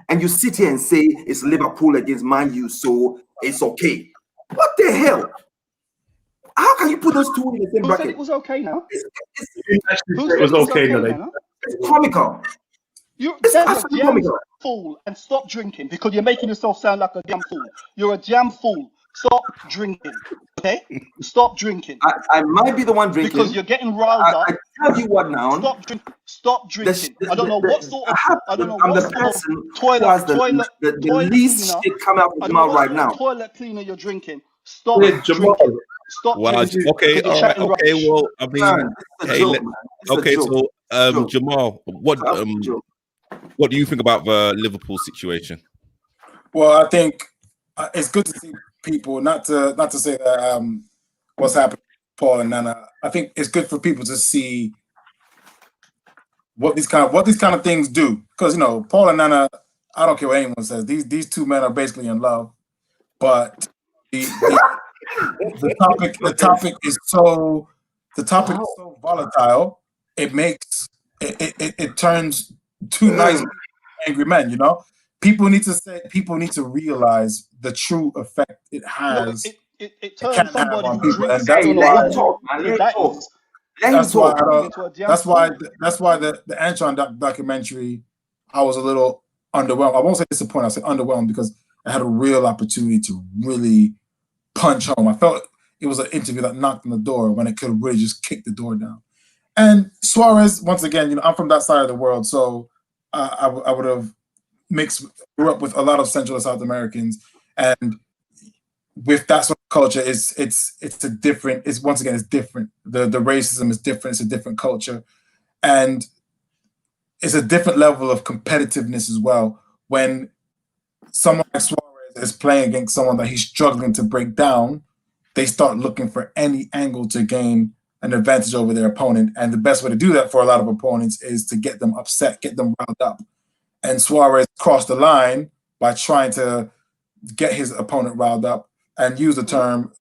And you sit here and say it's Liverpool against Man U, so it's okay. What the hell? How can you put those two in the same Who bracket? said it was okay now? It was okay now. It's comical. You're It's a absolutely damn comical. fool and stop drinking because you're making yourself sound like a damn fool. You're a damn fool. Stop drinking. Okay? Stop drinking. I might be the one drinking. Because you're getting riled up. I tell you what now. Stop drinking. I don't know what sort of I'm the person who has the least shit coming out of his mouth right now. Toilet cleaner you're drinking. Stop Jamal. drinking. Stop Well, drinking. okay, all right, okay. Well, I mean, okay, so Jamal, what do you think about the Liverpool situation? Well, I think it's good to see people, not to say that what's happening to Paul and Nana. I think it's good for people to see what these kind of things do, because Paul and Nana, I don't care what anyone says, these two men are basically in love, but the topic is so volatile. It turns two nice angry men. People need to realize the true effect it has. It turns somebody who drinks. That's why the Anton documentary, I was a little underwhelmed. I won't say disappointed. I said underwhelmed because I had a real opportunity to really punch home. I felt it was an interview that knocked on the door when it could have really just kicked the door down. And Suarez, once again, I'm from that side of the world, so I would have grew up with a lot of Central and South Americans, and with that sort of culture, it's different. It's different. The racism is different. It's a different culture, and it's a different level of competitiveness as well. when someone like Suarez is playing against someone that he's struggling to break down, they start looking for any angle to gain an advantage over their opponent. And the best way to do that for a lot of opponents is to get them upset, get them riled up. And Suarez crossed the line by trying to get his opponent riled up and use a term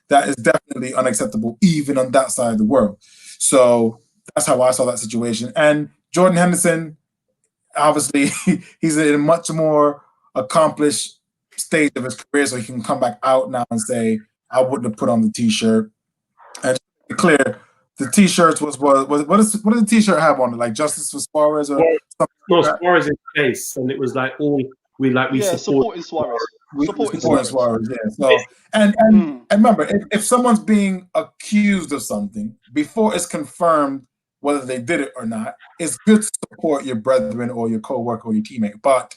that is definitely unacceptable, even on that side of the world. So that's how I saw that situation. And Jordan Henderson, obviously, he's in a much more accomplished stage of his career, so he can come back out now and say, I wouldn't have put on the T-shirt. And to be clear, the T-shirts what does the T-shirt have on it? Like Justice for Suarez or something? No, like Suarez in place, and it was like all we supporting Suarez. Supporting Suarez, yeah. So and remember, if someone's being accused of something before it's confirmed whether they did it or not, it's good to support your brethren or your co-worker or your teammate. But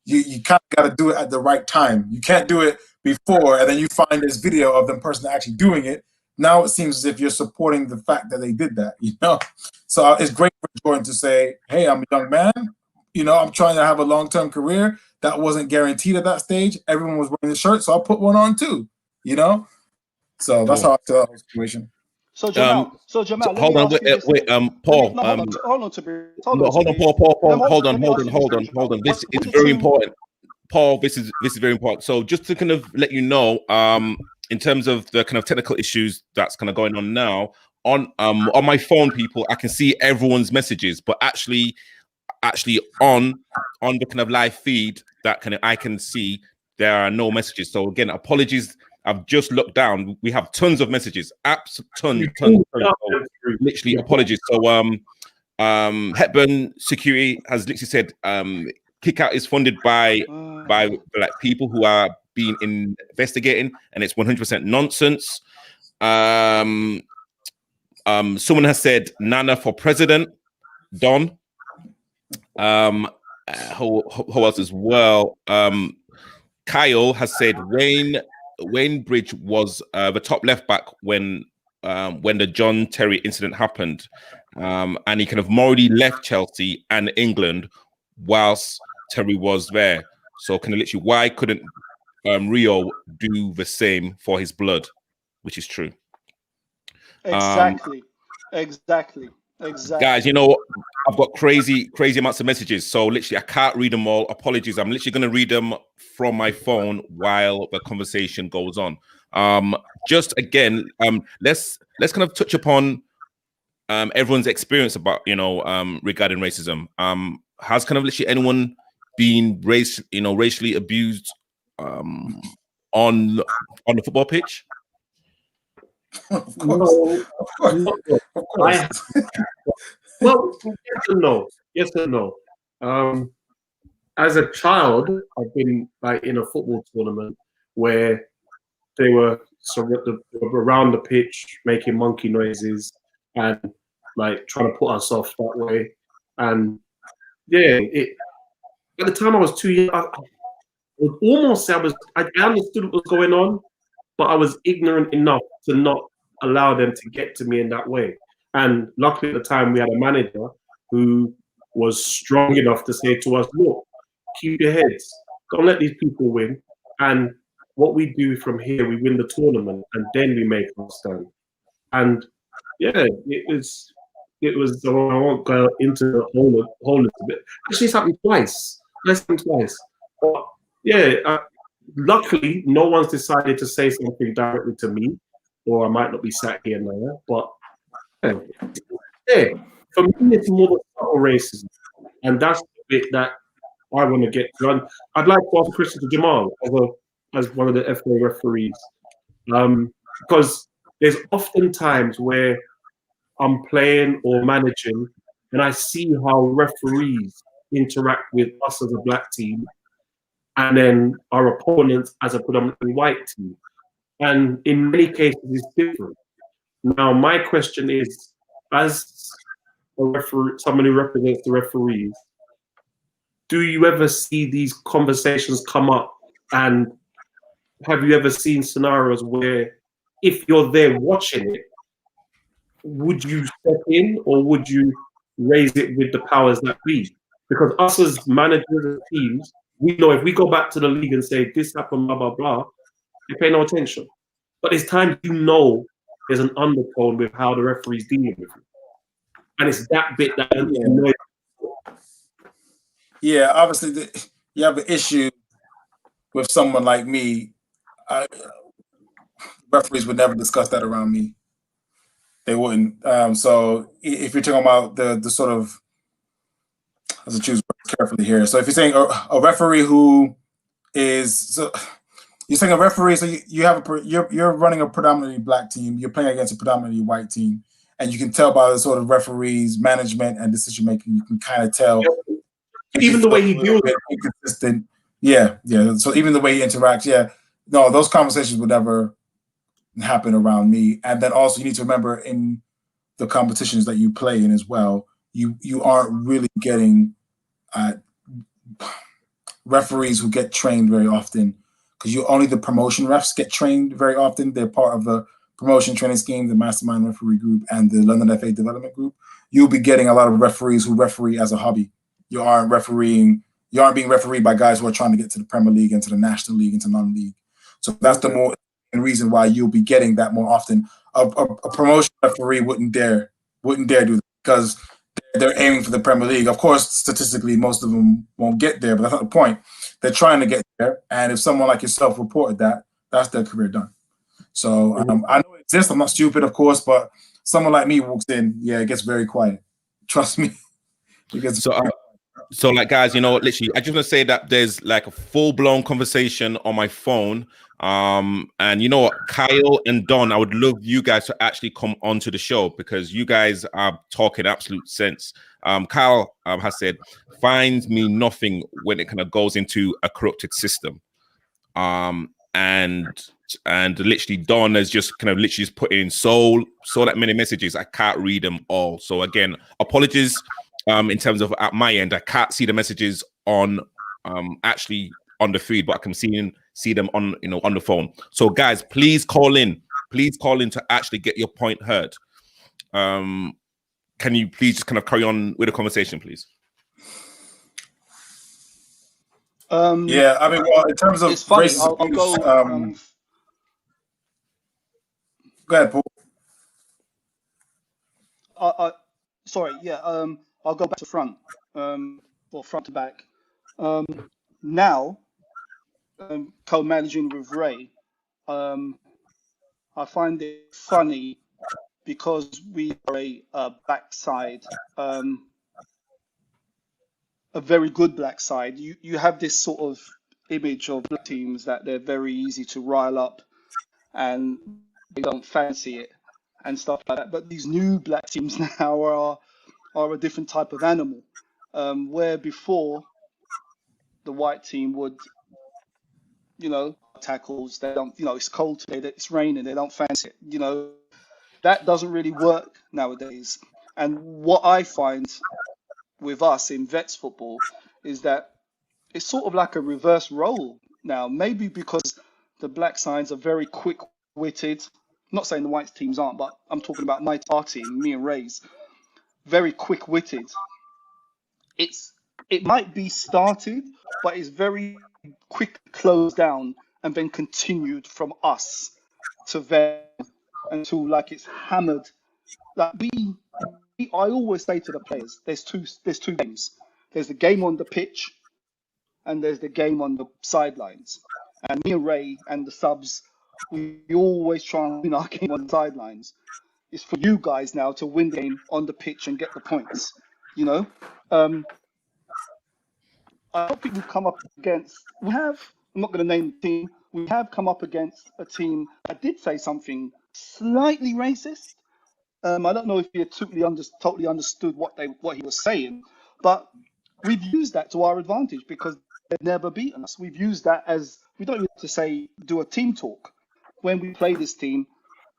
you kind of got to do it at the right time. You can't do it before and then you find this video of the person actually doing it. Now it seems as if you're supporting the fact that they did that, you know? So it's great for Jordan to say, hey, I'm a young man. You know, I'm trying to have a long-term career. That wasn't guaranteed at that stage. Everyone was wearing the shirt, so I'll put one on too, you know? So that's how I saw that situation. So Jamal, hold on, wait, Paul. Hold on, Paul. This is very important. Paul, this is very important. So just to kind of let you know, in terms of the kind of technical issues that's kind of going on now, on my phone, people, I can see everyone's messages, but actually on the kind of live feed that I can see there are no messages. So again, apologies. I've just looked down. We have tons of messages. Tons. Literally, apologies. So Hepburn Security has literally said kick out is funded by like people who are being investigating, and it's 100% nonsense. Someone has said Nana for president. Don. Who else as well? Kyle has said Wayne Bridge was the top left back when the John Terry incident happened, and he kind of morally left Chelsea and England whilst Terry was there. So kind of literally, why couldn't Rio do the same for his blood, which is true. Exactly. Guys, you know, I've got crazy amounts of messages, so literally I can't read them all. Apologies. I'm literally going to read them from my phone while the conversation goes on. Just again, let's kind of touch upon everyone's experience about, you know, regarding racism. Has kind of literally anyone been racially abused on the football pitch? Of course. Well, yes and no. As a child, I've been like in a football tournament where they were around the pitch making monkey noises and like trying to put us off that way. And yeah, at the time I was 2 years. I understood what was going on, but I was ignorant enough to not allow them to get to me in that way. And luckily at the time we had a manager who was strong enough to say to us, look, keep your heads, don't let these people win. And what we do from here, we win the tournament and then we make our stand. And yeah, it was, I won't go into the whole little bit. Actually, it's happened twice. But yeah, luckily, no one's decided to say something directly to me, or I might not be sat here now. But yeah, for me, it's more the subtle racism, and that's the bit that I want to get to. I'd like to ask a question to Jamal as one of the FA referees, because there's often times where I'm playing or managing, and I see how referees interact with us as a black team, and then our opponents as a predominantly white team. And in many cases, it's different. Now, my question is, as a referee, someone who represents the referees, do you ever see these conversations come up? And have you ever seen scenarios where, if you're there watching it, would you step in or would you raise it with the powers that be? Because us as managers and teams, we know if we go back to the league and say this happened, blah blah blah, they pay no attention. But it's time there's an undertone with how the referee's dealing with it, and it's that bit that annoys. Yeah, obviously you have an issue with someone like me. Referees would never discuss that around me. They wouldn't. So if you're talking about the sort of, I have to choose words carefully here. So if you're saying a referee who is, so you're saying a referee, so you're running a predominantly black team, you're playing against a predominantly white team, and you can tell by the sort of referees' management and decision making, you can kind of tell. Even the way he deals with it, inconsistent. Yeah. So even the way he interacts, no, those conversations would never happen around me. And then also you need to remember in the competitions that you play in as well, you aren't really getting referees who get trained very often, because only the promotion refs get trained very often. They're part of the promotion training scheme, the Mastermind Referee Group, and the London FA Development Group. You'll be getting a lot of referees who referee as a hobby. You aren't being refereed by guys who are trying to get to the Premier League, into the National League, into non-league. So that's the more reason why you'll be getting that more often. A promotion referee wouldn't dare do that, because they're aiming for the Premier League. Of course, statistically, most of them won't get there, but that's not the point. They're trying to get there, and if someone like yourself reported that, that's their career done. So I know it exists. I'm not stupid, of course, but someone like me walks in, it gets very quiet. Trust me. So like, guys, literally, I just want to say that there's like a full-blown conversation on my phone. And you know what, Kyle and Don, I would love you guys to actually come onto the show, because you guys are talking absolute sense. Kyle has said, finds me nothing when it kind of goes into a corrupted system. And literally Don has just kind of literally just put in so that many messages. I can't read them all. So again, apologies. In terms of at my end, I can't see the messages on actually on the feed, but I can see them on on the phone. So guys, please call in to actually get your point heard. Can you please just kind of carry on with the conversation, please? I mean, well, in terms of it's funny. racist I'll abuse, go. Go ahead, Paul. Sorry. I'll go back to front, or front to back. Now, co-managing with Ray, I find it funny because we are a black side, a very good black side. You have this sort of image of black teams that they're very easy to rile up and they don't fancy it and stuff like that. But these new black teams now are a different type of animal, where before the white team would, tackles, they don't, it's cold today, it's raining, they don't fancy it, that doesn't really work nowadays. And what I find with us in Vets football is that it's sort of like a reverse role now, maybe because the black sides are very quick-witted. I'm not saying the white teams aren't, but I'm talking about our team, me and Ray's, very quick-witted. It might be started, but it's very quick closed down and then continued from us to them until like it's hammered. Like I always say to the players, there's two games. There's the game on the pitch and there's the game on the sidelines. And me and Ray and the subs, we always try and win our game on the sidelines. It's for you guys now to win the game on the pitch and get the points. I hope people come up against. I'm not going to name the team. We have come up against a team that did say something slightly racist. I don't know if he totally understood what he was saying, but we've used that to our advantage because they've never beaten us. We've used that as, we don't even have to do a team talk. When we play this team,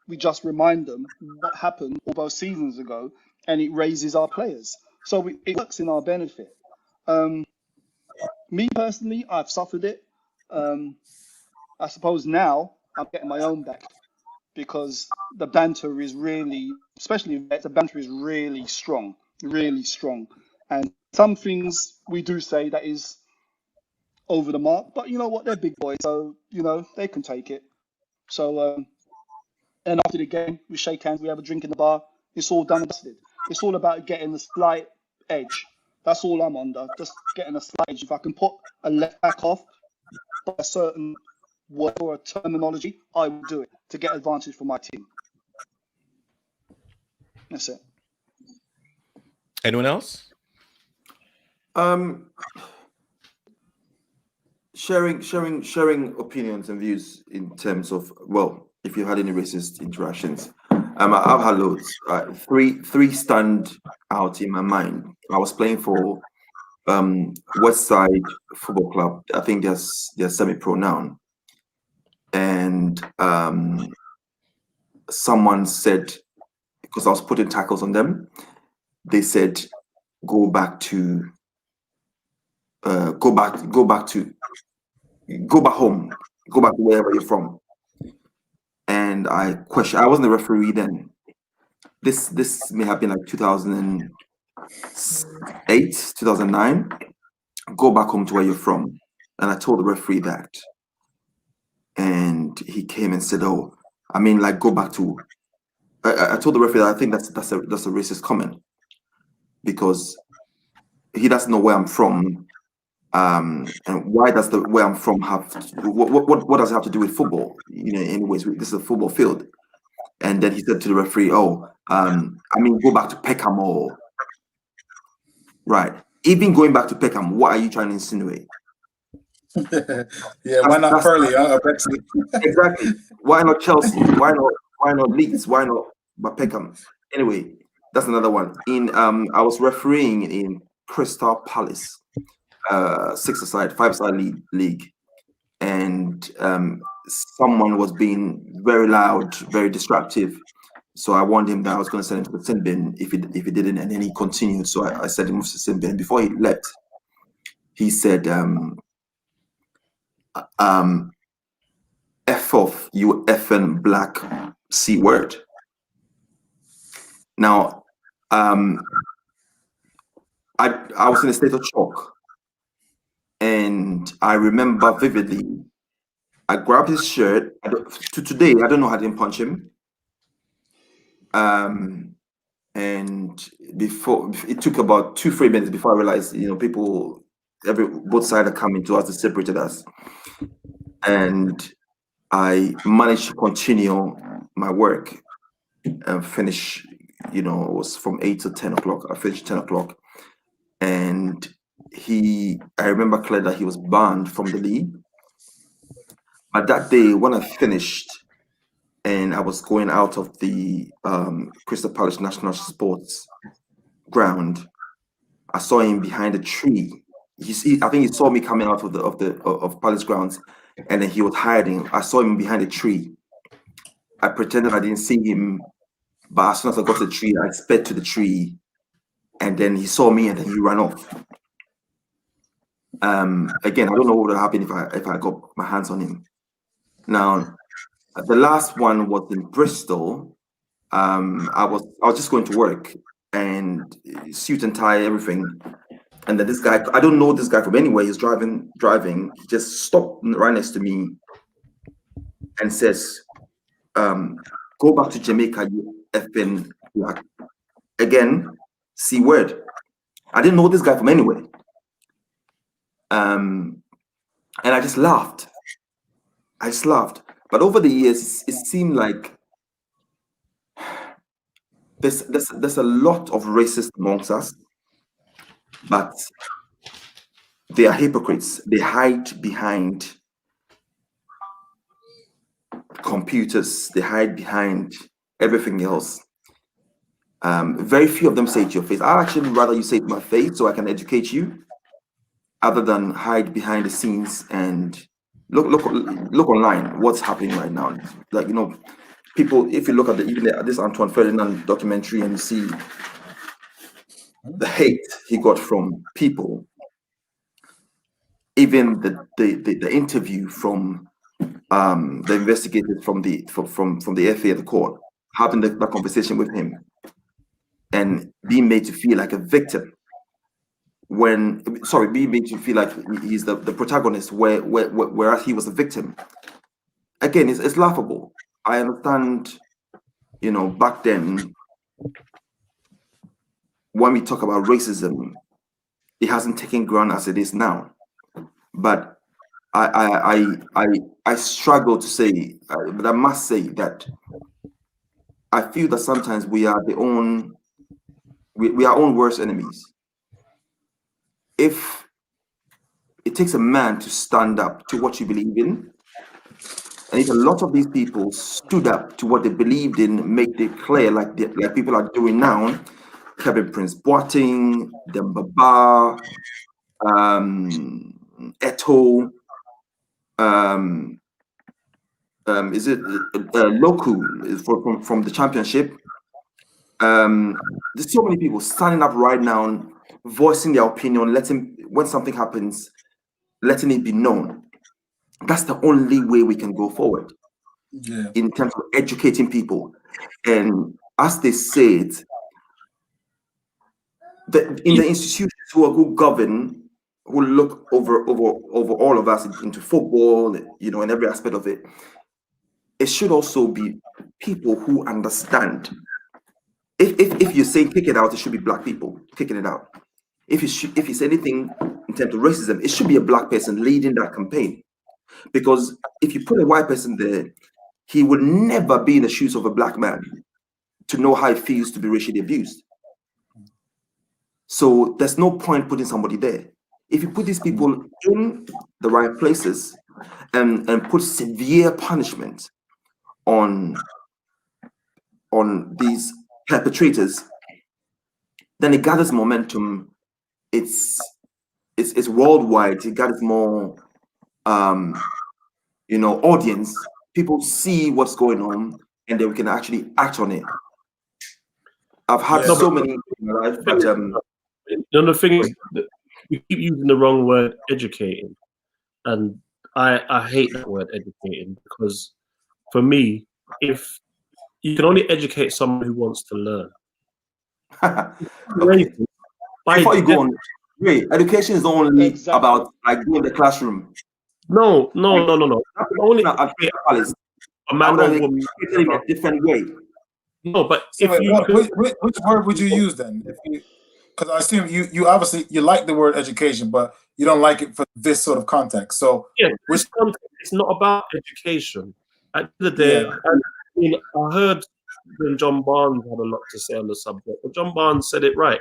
we just remind them what happened all those seasons ago, and it raises our players. So it works in our benefit. Me personally, I've suffered it. I suppose now I'm getting my own back because the banter is really, especially the banter is really strong, and some things we do say that is over the mark, but you know what? They're big boys, so you know they can take it. So and after the game, we shake hands, we have a drink in the bar. It's all done and dusted. It's all about getting a slight edge. That's all I'm under. Just getting a slight edge. If I can put a left back off by a certain word or a terminology, I will do it to get advantage for my team. That's it. Anyone else? Sharing opinions and views in terms of, well, if you had any racist interactions. I've had loads. Three stand out in my mind. I was playing for West Side Football Club. I think they're semi-pro now. And someone said, because I was putting tackles on them, they said, go back home, go back to wherever you're from. And I wasn't a referee then. This may have been like 2008, 2009. Go back home to where you're from. And I told the referee that. And he came and said, oh, I mean, like, go back to, I told the referee that I think that's a racist comment, because he doesn't know where I'm from. And why does where I'm from have what does it have to do with football? You know, anyways, this is a football field. And then he said to the referee, "Oh, I mean, go back to Peckham, or right? Even going back to Peckham, what are you trying to insinuate?" Yeah, why not Furley? Exactly. Why not Chelsea? Why not Leeds? Why not Peckham? Anyway, that's another one. I was refereeing in Crystal Palace. 6-a-side, 5-a-side league, and someone was being very loud, very disruptive. So I warned him that I was going to send him to the sin bin if he didn't, and then he continued. So I said him to the sin bin. Before he left, he said, "F off, you effing black C word." Now, I was in a state of shock. And I remember vividly, I grabbed his shirt. To today, I don't know how I didn't punch him. And before, it took about 2-3 minutes before I realized, you know, both sides are coming to us to separate us. And I managed to continue my work and finish, you know, it was from 8 to 10 o'clock. I finished 10 o'clock. And I remember clearly that he was banned from the league. But that day, when I finished and I was going out of the Crystal Palace National Sports ground, I saw him behind a tree. I think he saw me coming out of Palace grounds, and then he was hiding. I saw him behind a tree. I pretended I didn't see him, but as soon as I got to the tree, I sped to the tree, and then he saw me, and then he ran off. Again, I don't know what would happen if I got my hands on him. Now, the last one was in Bristol. I was just going to work, and suit and tie, everything. And then this guy, I don't know this guy from anywhere. He's driving. He just stopped right next to me and says, "Go back to Jamaica, you effing black." Again, C word. I didn't know this guy from anywhere. And I just laughed. But over the years, it seemed like there's a lot of racists amongst us, but they are hypocrites. They hide behind computers. They hide behind everything else. Very few of them say it to your face. I'd actually rather you say it to my face so I can educate you, other than hide behind the scenes and look online. What's happening right now? Like, you know, people. If you look at this Anton Ferdinand documentary and you see the hate he got from people, even the interview from the investigators from the FA at the court, having that conversation with him, and being made to feel like a victim. being made to feel like he's the protagonist, whereas he was a victim. Again, it's laughable. I understand, back then, when we talk about racism, it hasn't taken ground as it is now. But I struggle to say, but I must say that I feel that sometimes we are our own worst enemies. If it takes a man to stand up to what you believe in, and if a lot of these people stood up to what they believed in, make it clear, like people are doing now, Kevin Prince Boateng, Demba Ba, Eto'o, is it Loku from the championship? There's so many people standing up right now, voicing their opinion, when something happens, letting it be known. That's the only way we can go forward in terms of educating people. And as they said, in the institutions who govern, who look over all of us into football, in every aspect of it, it should also be people who understand. If you're saying kick it out, it should be black people kicking it out. If you say anything in terms of racism, it should be a black person leading that campaign. Because if you put a white person there, he would never be in the shoes of a black man to know how it feels to be racially abused. So there's no point putting somebody there. If you put these people in the right places and put severe punishment on these perpetrators, then it gathers momentum. It's worldwide. It gathers more audience. People see what's going on and they can actually act on it. I've had so many in my life, but the thing is that we keep using the wrong word, educating, and I hate that word, educating, because for me, if you can only educate someone who wants to learn. Okay. Before you go on, education is only about like doing the classroom. No. Only a man or woman in a different way. No, but so which word would you use then? Because I assume you obviously you like the word education, but you don't like it for this sort of context. So yeah, this context, it's not about education. At the end of the day, I heard when John Barnes had a lot to say on the subject, but John Barnes said it right.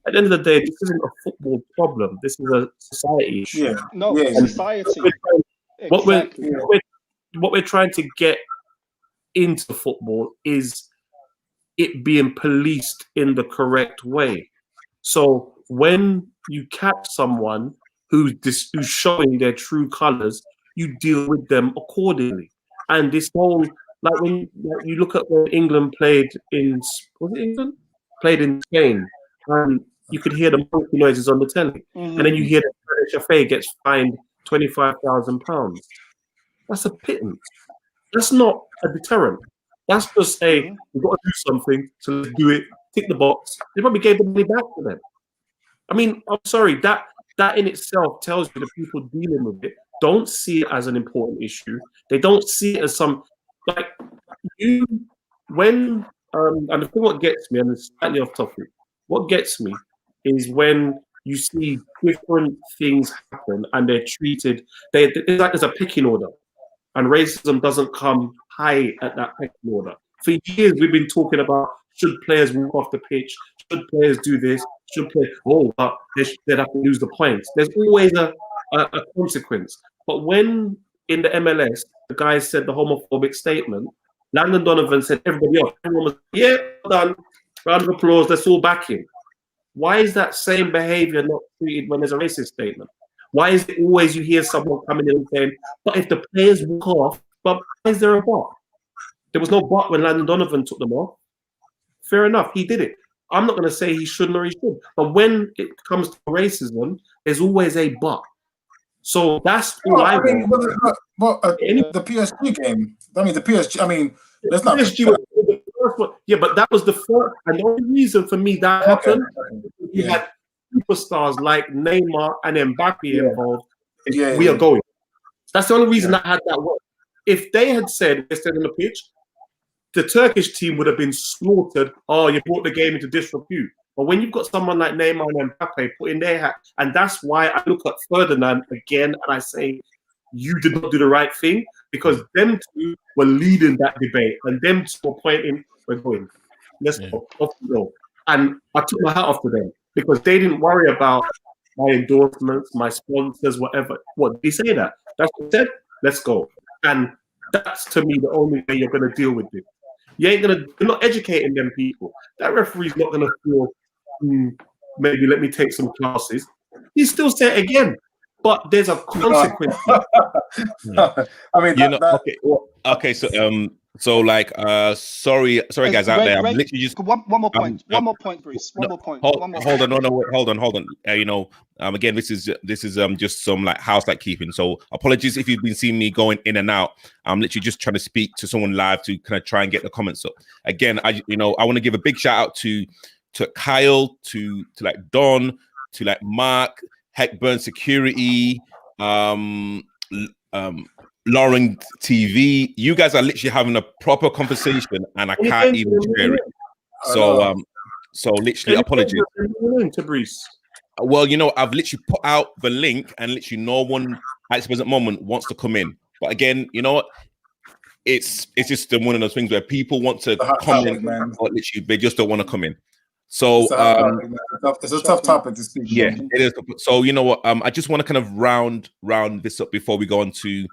At the end of the day, this isn't a football problem. This is a society issue. Yeah. No, society. What we're trying to get into football is it being policed in the correct way. So when you catch someone who's showing their true colors, you deal with them accordingly. And this whole, like when you look at when England played in, was it England? Played in Spain, and you could hear the monkey noises on the telly, and then you hear the Spanish FA gets fined £25,000. That's a pittance. That's not a deterrent. That's just we've got to do something, so let's do it. Tick the box. They probably gave the money back to them. I mean, I'm sorry, that in itself tells you the people dealing with it don't see it as an important issue. They don't see it as some, like, and the thing what gets me, and it's slightly off topic, what gets me is when you see different things happen and they're treated, it's like there's a pecking order, and racism doesn't come high at that pecking order. For years, we've been talking about, should players walk off the pitch? Should players do this? Should players, they'd have to lose the points. There's always a consequence. But when in the MLS, the guy said the homophobic statement, Landon Donovan said everybody off. Everyone was, yeah, well done. Round of applause, let's all back him. Why is that same behavior not treated when there's a racist statement? Why is it always you hear someone coming in and saying, but if the players walk off, but why is there a but? There was no but when Landon Donovan took them off. Fair enough, he did it. I'm not going to say he shouldn't or he should. But when it comes to racism, there's always a but. So that's all I mean. The PSG game. I mean, the PSG. I mean, that's not. PSG was the first one. Yeah, but that was the first. And the only reason for me that happened, you had superstars like Neymar and Mbappe involved, Yeah, we yeah. are going. That's the only reason I had that word. If they had said they stayed on the pitch, the Turkish team would have been slaughtered. Oh, you brought the game into disrepute. But when you've got someone like Neymar and Mbappe put in their hat, and that's why I look at Ferdinand again and I say, you did not do the right thing, because them two were leading that debate, and them two were pointing, we're going. Let's go. Off we go. And I took my hat off to them because they didn't worry about my endorsements, my sponsors, whatever. What did he say that? That's what he said. Let's go. And that's to me the only way you're going to deal with it. You're not educating them people. That referee's not going to feel, maybe let me take some classes. He still say it again, but there's a consequence. I mean, okay. Well, okay. So like, sorry, guys out there. I'm literally just one more point. One more point, Bruce. One more point. Hold on. Again, this is just some like house like keeping. So apologies if you've been seeing me going in and out. I'm literally just trying to speak to someone live to kind of try and get the comments up. Again, I want to give a big shout out to Kyle, to like Don, to like Mark, Heckburn Security, Lauren TV. You guys are literally having a proper conversation, and I can't even share it. So literally, apologies. To Bruce. Well, I've literally put out the link, and literally no one at this present moment wants to come in. But again, you know what? It's just one of those things where people want to come in, but literally they just don't want to come in. So it's a tough topic to speak. Yeah, it is. So you know what? I just want to kind of round this up before we go on to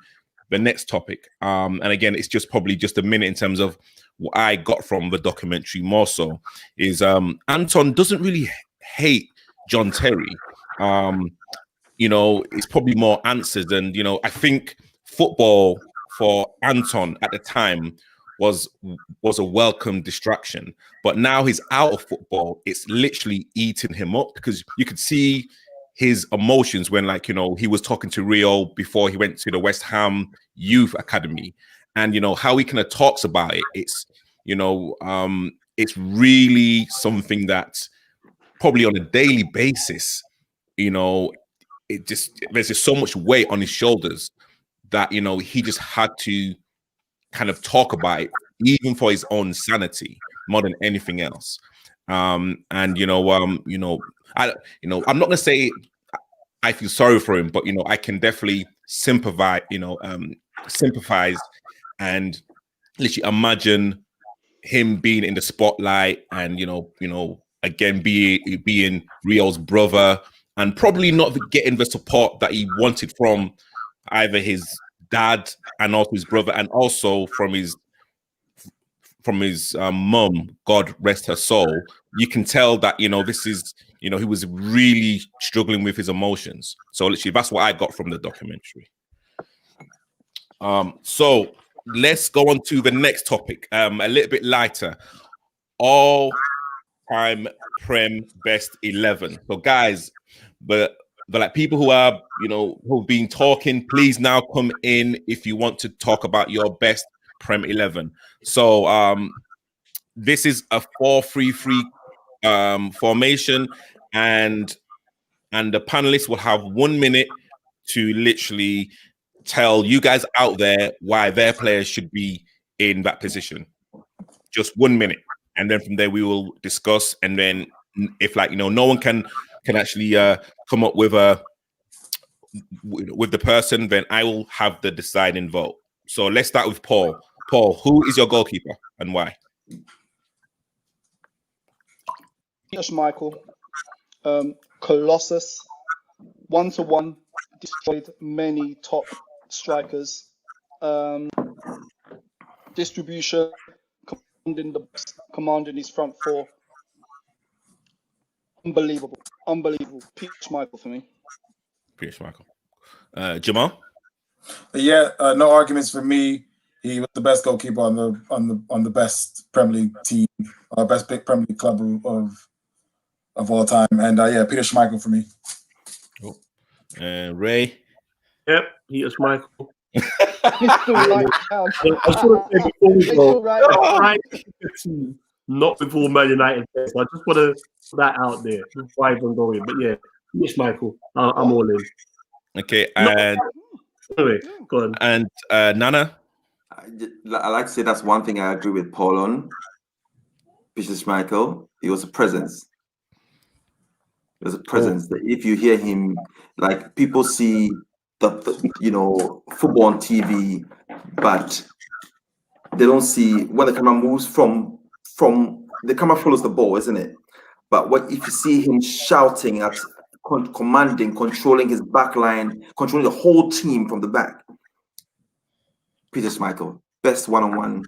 the next topic. And again, it's just probably just a minute in terms of what I got from the documentary. More so is Anton doesn't really hate John Terry. It's probably more answers, and I think football for Anton at the time was a welcome distraction, but now he's out of football. It's literally eating him up, because you could see his emotions when, he was talking to Rio before he went to the West Ham Youth Academy, and how he kind of talks about it. It's it's really something that probably on a daily basis, there's just so much weight on his shoulders that he just had to kind of talk about it, even for his own sanity, more than anything else. I'm not gonna say I feel sorry for him, but I can definitely sympathize, sympathize, and literally imagine him being in the spotlight, and again being Rio's brother, and probably not getting the support that he wanted from either his dad and also his brother, and also from his mum, God rest her soul. You can tell that this is he was really struggling with his emotions. So literally that's what I got from the documentary. So let's go on to the next topic, a little bit lighter. All-time Prem best 11. So guys, but like people who are who've been talking, please now come in if you want to talk about your best Prem 11. So this is a 4-3-3 formation, and the panelists will have 1 minute to literally tell you guys out there why their players should be in that position. Just 1 minute, and then from there we will discuss. And then if no one can actually come up with the person, then I will have the deciding vote. So let's start with Paul. Paul, who is your goalkeeper and why? Peter Michael, Colossus, 1-to-1, destroyed many top strikers. Distribution, commanding his front four. Unbelievable. Peter Michael for me. Peter Michael. Jamal? Yeah, no arguments for me. He was the best goalkeeper on the best Premier League team, best big Premier League club of all time. And yeah, Peter Schmeichel for me. Cool. Ray? Yep, Peter Schmeichel. He's still right down. I was going to say before we go, not with all Man United players. I just want to put that out there before I even go in. But yeah, Michael, I'm all in. Okay, and anyway, go on. And Nana. I like to say that's one thing I agree with Paul on. Bishop Michael, he was a presence. There's a presence that if you hear him, like people see the football on TV, but they don't see when the camera moves from the camera follows the ball, isn't it? But what if you see him shouting at, commanding, controlling his back line, controlling the whole team from the back? Peter Schmeichel, best one-on-one.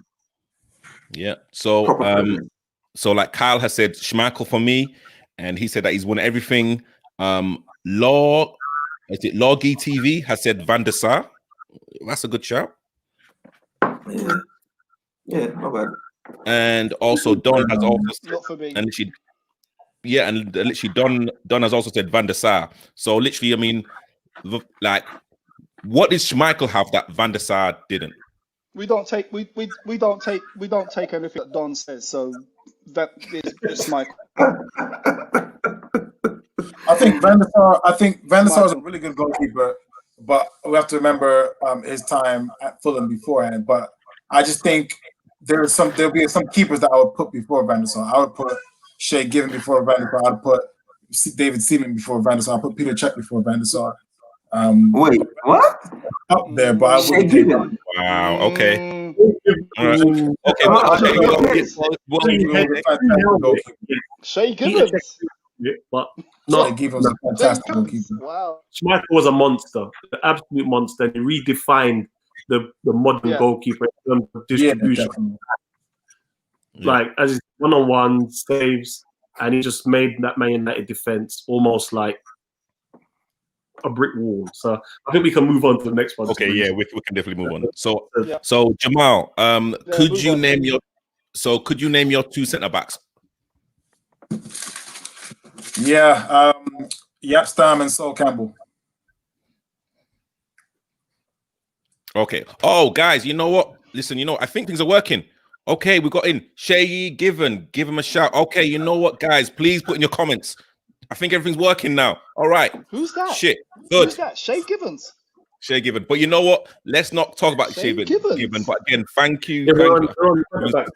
Yeah. So so like Kyle has said, Schmeichel for me. And he said that he's won everything. Loggy TV has said Van der Sar. That's a good shout. Yeah, not bad. And also Don has also not for me. And literally Don has also said Van der Sar. So literally, I mean, like, what did Schmeichel have that Van der Sar didn't? We don't take anything that Don says. So that is Schmeichel. I think Van der Sar is a really good goalkeeper, but we have to remember his time at Fulham beforehand. But I just think there'll be some keepers that I would put before Van der Sar. I would put Shea Given before Van der Sar. I'd put David Seaman before Van der Sar. I'd put Peter Cech before Van der Sar. Wait, what? Up there, but I wouldn't take him. Wow. Okay. All right. Shea Given. But Shea Given was a fantastic goalkeeper. Wow. Schmeichel was a monster, an absolute monster. He redefined the modern goalkeeper in terms of distribution. Like as his one-on-one saves, and he just made that Man United defense almost like a brick wall. So I think we can move on to the next one. Okay, yeah, we can definitely move on. So Jamal, could you name your two centre backs? Yeah, Yapstam and Sol Campbell. Okay. Oh, guys, you know what? Listen, I think things are working. Okay, we got in Shea Given. Give him a shout. Okay, you know what, guys? Please put in your comments. I think everything's working now. All right. Who's that? Shit. Good. Who's that? Shea Givens. Shea Given. But you know what? Let's not talk about Shea Given. But again, thank you.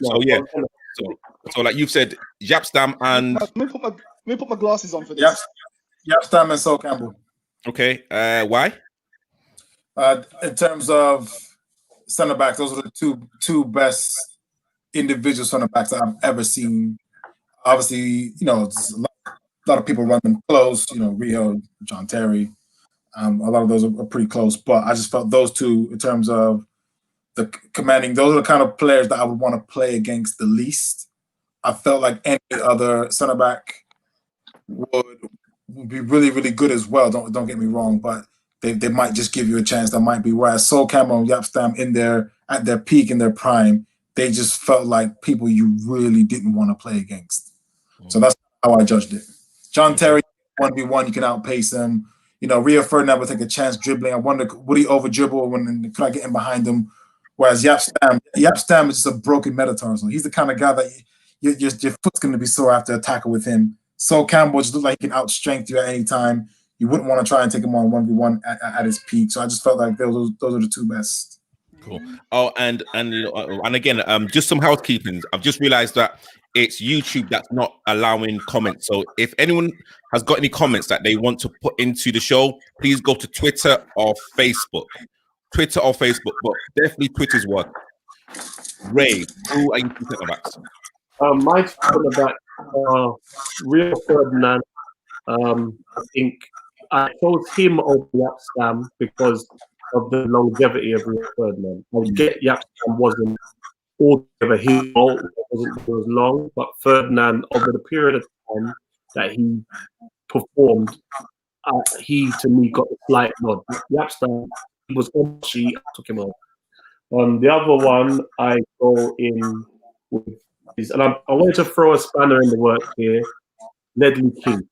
So yeah. So like you've said, Yapstam and Let me put my glasses on for this. Yapstam and Sol Campbell. Okay. Why? In terms of centre backs, those are the two best individual centre backs that I've ever seen. Obviously, it's a lot of people run them close. Rio, John Terry. A lot of those are pretty close, but I just felt those two, in terms of the commanding, those are the kind of players that I would want to play against the least. I felt like any other center back would be really, really good as well. Don't get me wrong, but they might just give you a chance. That might be whereas Sol Campbell and Yapstam at their peak in their prime, they just felt like people you really didn't want to play against. So that's how I judged it. John Terry, 1v1, you can outpace him. Rio Ferdinand would take a chance dribbling. I wonder, would he over dribble could I get in behind him? Whereas Yapstam is just a broken metatarsal. He's the kind of guy that your foot's going to be sore after a tackle with him. Sol Campbell just looked like he can outstrength you at any time. You wouldn't want to try and take him on 1v1 at his peak. So I just felt like those are the two best. Cool. Oh, and again, just some housekeeping. I've just realized that it's YouTube that's not allowing comments. So if anyone has got any comments that they want to put into the show, please go to Twitter or Facebook. But definitely Twitter's work. Ray, who are you thinking about? My centre back, Rio Ferdinand. I think I chose him over Yapstam because of the longevity of Rio Ferdinand. I get Yapstam wasn't altogether his fault, it was long, but Ferdinand, over the period of time that he performed, he to me got a slight nod. Yapstam was obviously took him off. The other one I go in with is, and I wanted to throw a spanner in the works here, Ledley King.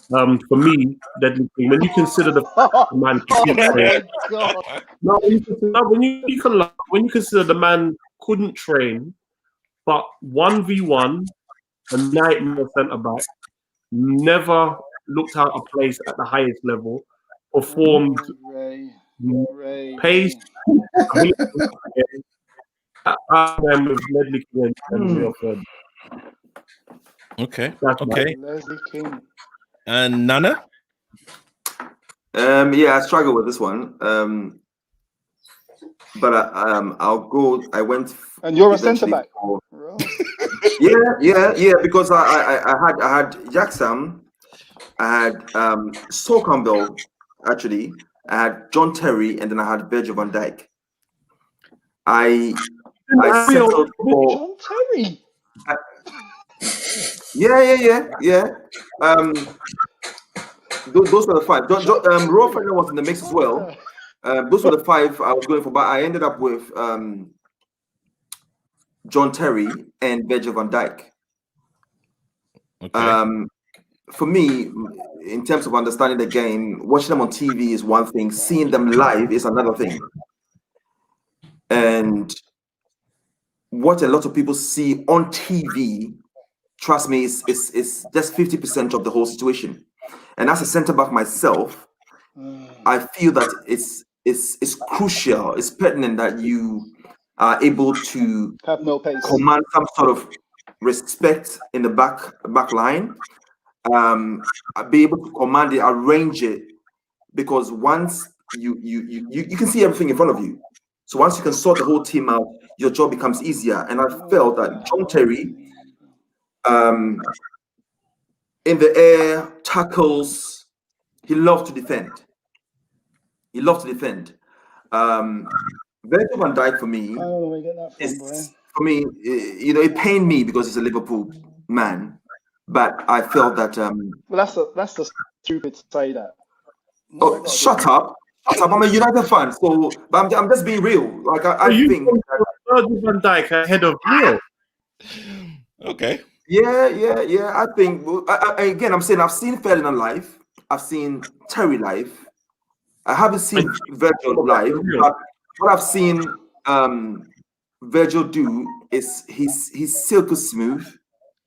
For me, Ledley King, when you consider the man, when you consider the man couldn't train, but 1v1, a nightmare centre back, never looked out of place at the highest level, performed Ray. pace. I'm with Ledley King and Rio Ferdinand. Okay. That's Okay. Leslie King. And Nana? Yeah, I struggle with this one. But I'll go. I went. And you're a centre back. Yeah. Because I had Jackson, I had Sol Campbell, actually. I had John Terry, and then I had Virgil van Dijk. I settled for John Terry. Yeah. Those were the five. Rio Ferdinand was in the mix as well. Those were the five I was going for, but I ended up with John Terry and Virgil van Dijk. Okay. For me, in terms of understanding the game, watching them on TV is one thing. Seeing them live is another thing. And what a lot of people see on TV, trust me, is just 50% of the whole situation. And as a centre back myself, I feel that it's crucial, it's pertinent that you are able to have no pace, command some sort of respect in the back line, be able to command it, arrange it, because once you can see everything in front of you. So once you can sort the whole team out, your job becomes easier. And I felt that John Terry, in the air, tackles, he loved to defend. Virgil van Dijk for me, it pained me because he's a Liverpool man. But I felt that. Well, that's the stupid to say that. Oh, shut up! I'm a United fan, so but I'm just being real. Like I think Virgil van Dijk ahead of Rio. Okay. Yeah. I think again, I'm saying I've seen Ferdinand live, I've seen Terry live. I haven't seen Virgil live, but what I've seen Virgil do is he's silky smooth.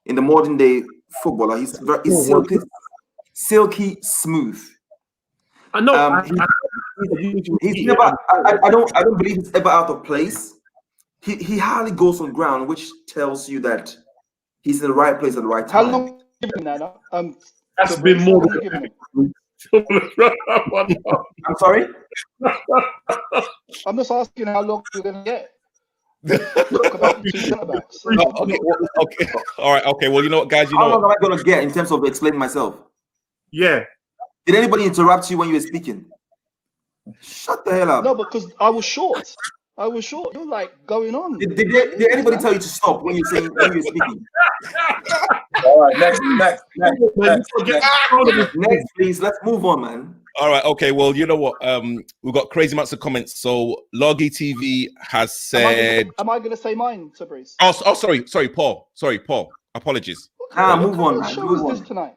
In the modern day footballer, he's silky smooth. I know. He's never. I don't believe he's ever out of place. He hardly goes on ground, which tells you that he's in the right place at the right time. How long have you given him, Nana? That's been more than I'm sorry? I'm just asking how long you're going to get. Talk about two centre-backs. Okay. All right. Okay. Well, you know what, guys? How long am I going to get in terms of explaining myself? Yeah. Did anybody interrupt you when you were speaking? Shut the hell up. No, because I was short. You're like going on. Did anybody tell you to stop when you were speaking? All right, next, please. Let's move on, man. All right, okay. Well, you know what? We've got crazy amounts of comments. So Loggy TV has said. Am I going to say mine, Fabrice? Oh, sorry, Paul. Paul. Apologies. Move on, man. Move on. Tonight?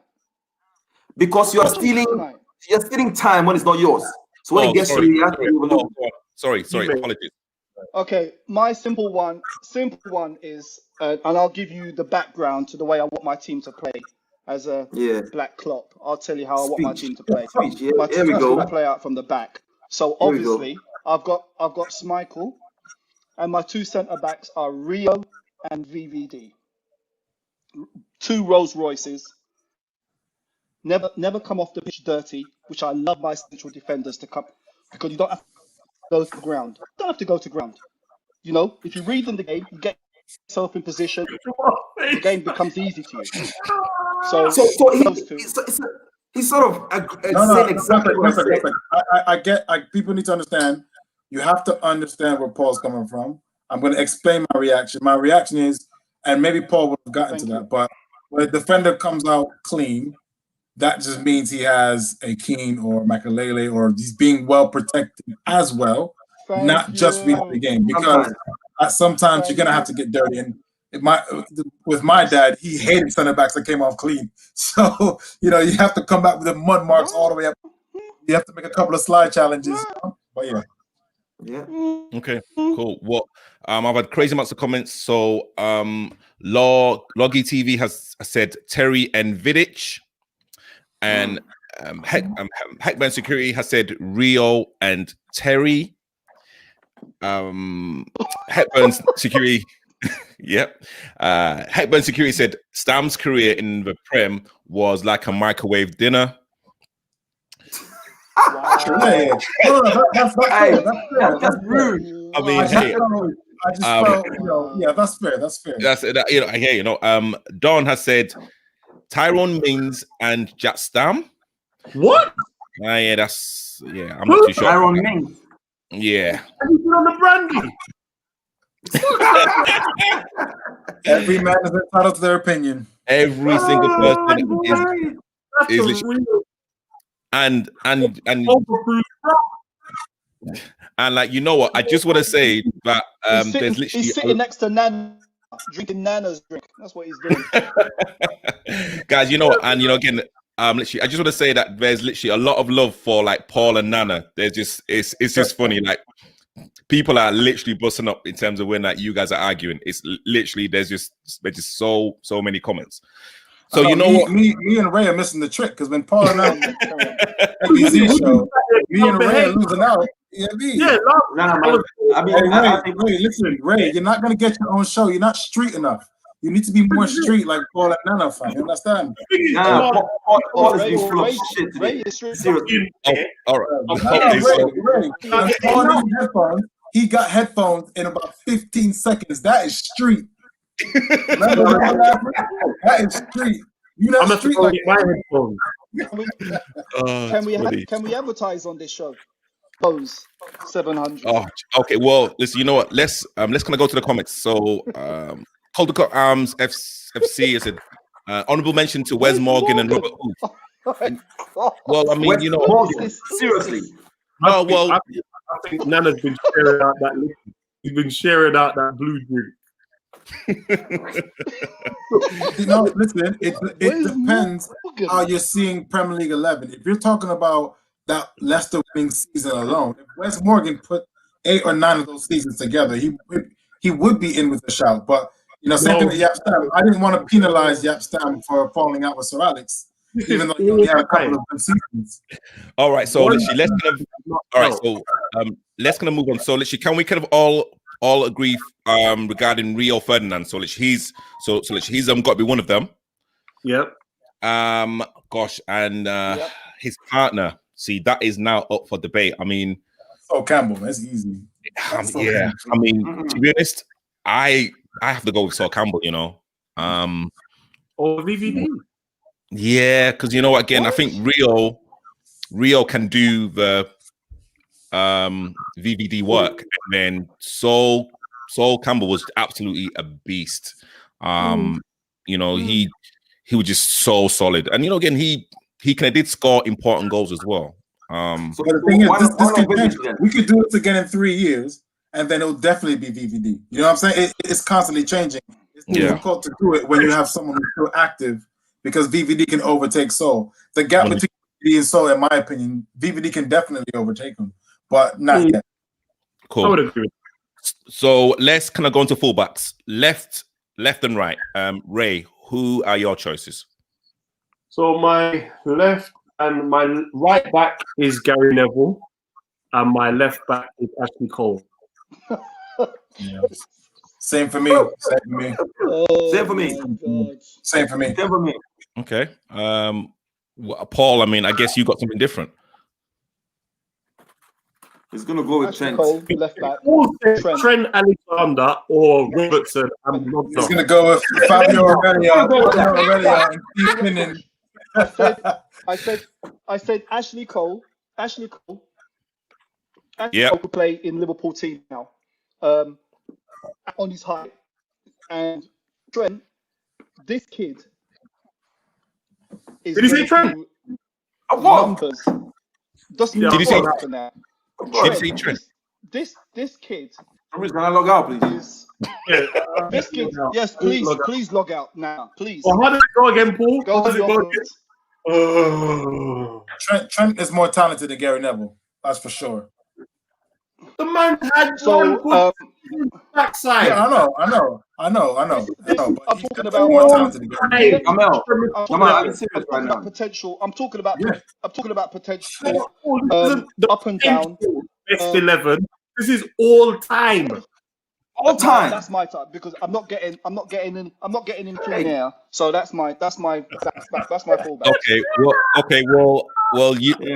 Because you're stealing time when it's not yours. So when it gets to you, sorry. Apologies. Okay, my simple one is, and I'll give you the background to the way I want my team to play as a Black Klopp. I'll tell you how I want my team to play. My team is going to play out from the back. So obviously, I've got Schmeichel, and my two centre backs are Rio and VVD. Two Rolls Royces. Never come off the pitch dirty, which I love my central defenders to come, because you don't have to go to ground. You don't have to go to ground. You know, if you read in the game, you get yourself in position, the game becomes easy to you. So he's sort of saying exactly what I said. I get. People need to understand. You have to understand where Paul's coming from. I'm going to explain my reaction. My reaction is, and maybe Paul would have gotten to that, but when a defender comes out clean, that just means he has a Keane or Makalele, or he's being well protected as well, not just reading the game. Because sometimes you're going to have to get dirty. And with my dad, he hated center backs that came off clean. So, you have to come back with the mud marks all the way up. You have to make a couple of slide challenges. But yeah. Yeah. Okay, cool. What? I've had crazy amounts of comments. So, Loggy TV has said Terry and Vidic, and Hackman Security has said Rio and Terry. Hackburn Security, yep. Hackburn Security said Stam's career in the Prem was like a microwave dinner. Wow. That's rude. I mean, I just felt, that's fair. That's fair. Don has said Tyrone Mings and Jack Stam. What? I'm not too sure. Tyrone Mings. Yeah. Have you been on the brandy? Every man is entitled to their opinion. Every single person is and like, you know what? I just want to say that he's sitting next to Nana, drinking Nana's drink. That's what he's doing. Guys, you know, and again, literally, I just want to say that there's literally a lot of love for like Paul and Nana. There's just it's just funny. Like, people are literally busting up in terms of when like you guys are arguing. It's literally there's just so many comments. So you know what? Me and Ray are missing the trick, because when Paul and I BBC show, me and Ray are losing out. Yeah, Ray, listen, Ray, you're not gonna get your own show. You're not street enough. You need to be more street like Paul and Nana, fam. You understand? Paul is full of shit today. Seriously. All right. Headphones. He got headphones in about 15 seconds. That is street. That is street. You not street like my headphones. Can we advertise on this show? Pose 700. Oh, okay. Well, listen. You know what? Let's kind of go to the comments. So, Calder Arms FC is honorable mention to Wes Morgan and Robert Hoof. Well, I mean, you know, seriously. Oh, well, I think Nana's been sharing out that liquid. He's been sharing out that blue drink. Listen, it depends how you're seeing Premier League 11. If you're talking about that Leicester winning season alone, if Wes Morgan put 8 or 9 of those seasons together, he would be in with a shout. But same thing with Yap Stam. I didn't want to penalize Yap Stam for falling out with Sir Alex, even though he only had a couple of good seasons. All right, so let's kind of move on. So can we kind of all agree regarding Rio Ferdinand? So he's got to be one of them. Yep. Gosh, and his partner. See, that is now up for debate. I mean, Campbell, that's easy. Yeah. I mean, to be honest, I have to go with Sol Campbell. Or VVD. Yeah, because again, I think Rio can do the VVD work, and then Sol Campbell was absolutely a beast. He was just so solid, and again, he kind of did score important goals as well. So the thing is, we could do it again in 3 years, and then it'll definitely be VVD. You know what I'm saying? It's constantly changing. It's difficult to do it when you have someone who's still active, because VVD can overtake Sol. The gap between VVD and Sol, in my opinion, VVD can definitely overtake him, but not yet. Cool. I would agree. So let's kind of go into fullbacks, left and right. Ray, who are your choices? So my left and my right back is Gary Neville, and my left back is Ashley Cole. Same for me. Same for me. Okay. Paul, I mean, I guess you got something different. He's gonna go with Trent. Cole, left back. Trent Alexander or Robertson. He's gonna go with Fabio Aurelio and Steve Finnan. I said Ashley Cole. Ashley Cole Cole will play in Liverpool team now. On his height. And Trent, this kid is. Did you say Trent? Numbers. Did you say Trent? This kid. Somebody's gonna log out, please. This kid. Yes, please log out now, please. Well, how does it go again, Paul? Go to your Trent is more talented than Gary Neville. That's for sure. The man had So, one good backside. Yeah, I know. I'm But he's talking got about more talented than Hey, him. Jamal, I'm Jamal, talking are you serious right now? potential. I'm talking about potential. This isn't the Up and down. best 11. This is all time. All time. That's my time because I'm not getting in clean air. So that's my fallback. Well, you know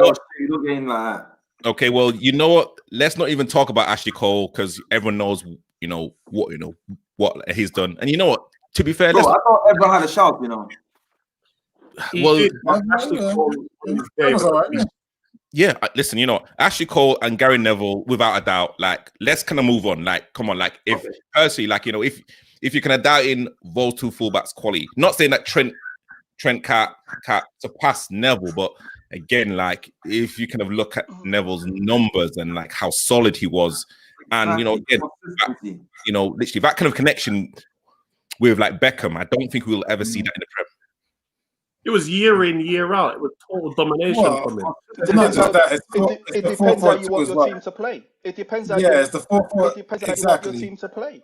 what? You don't get in like that. Okay, well, you know what? Let's not even talk about Ashley Cole because everyone knows, what he's done. And you know what? To be fair, Bro, I thought everyone had a shout, well, That was all right. Yeah. listen, Ashley Cole and Gary Neville, witithout a doubt, like, let's kind of move on. Like, come on, like, if personally, like, if you can doubt in those two fullbacks' quality, not saying that Trent can't surpass Neville, but again, like, if you kind of look at Neville's numbers and like how solid he was, and again, literally that kind of connection with like Beckham, I don't think we'll ever see that in the Prem. It was year in, year out. It was total domination from him. It's not just that. It depends how you want your team to play. It depends how it's the 4-4. It depends how you want your team to play.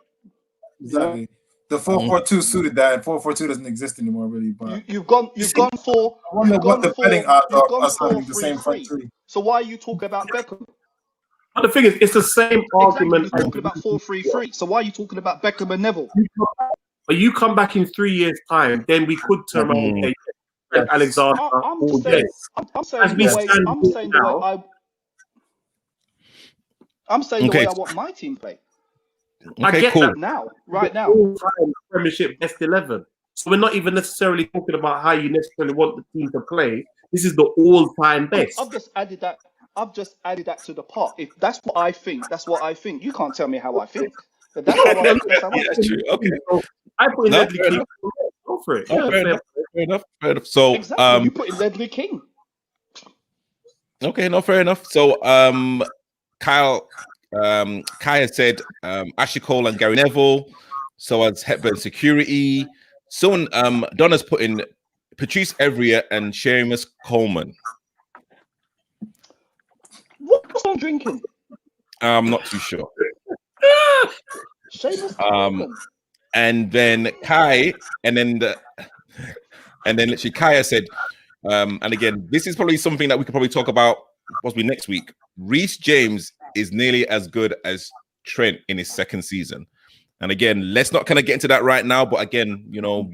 Exactly. The 4-4-2 suited that, and 4-4-2 doesn't exist anymore, really. But you've gone for. I wonder what the betting odds of us having the same front three. So why are you talking about Beckham? But the thing is, it's the same argument. You're talking about 4-3-3. So why are you talking about Beckham and Neville? But you come back in 3 years' time, then we could turn around and say Alexander. I'm saying the way I want my team to play. I get that now, right now. All-time Premiership best 11. So we're not even necessarily talking about how you necessarily want the team to play. This is the all-time best. I've just added that to the pot. If that's what I think, that's what I think. You can't tell me how I think. But that's how I think. True. Okay. So I put in Ledley King. Go for it. Fair enough. So exactly. You put in Ledley King. Okay, no, fair enough. So Kaya said Ashley Cole and Gary Neville. So as Hepburn Security. Someone Donna's put in Patrice Evria and Seamus Coleman. What's on drinking? I'm not too sure. Seamus Coleman. And then Kai, and then literally Kaya said, and again, this is probably something that we could probably talk about possibly next week. Reece James is nearly as good as Trent in his second season. And again, let's not kind of get into that right now. But again,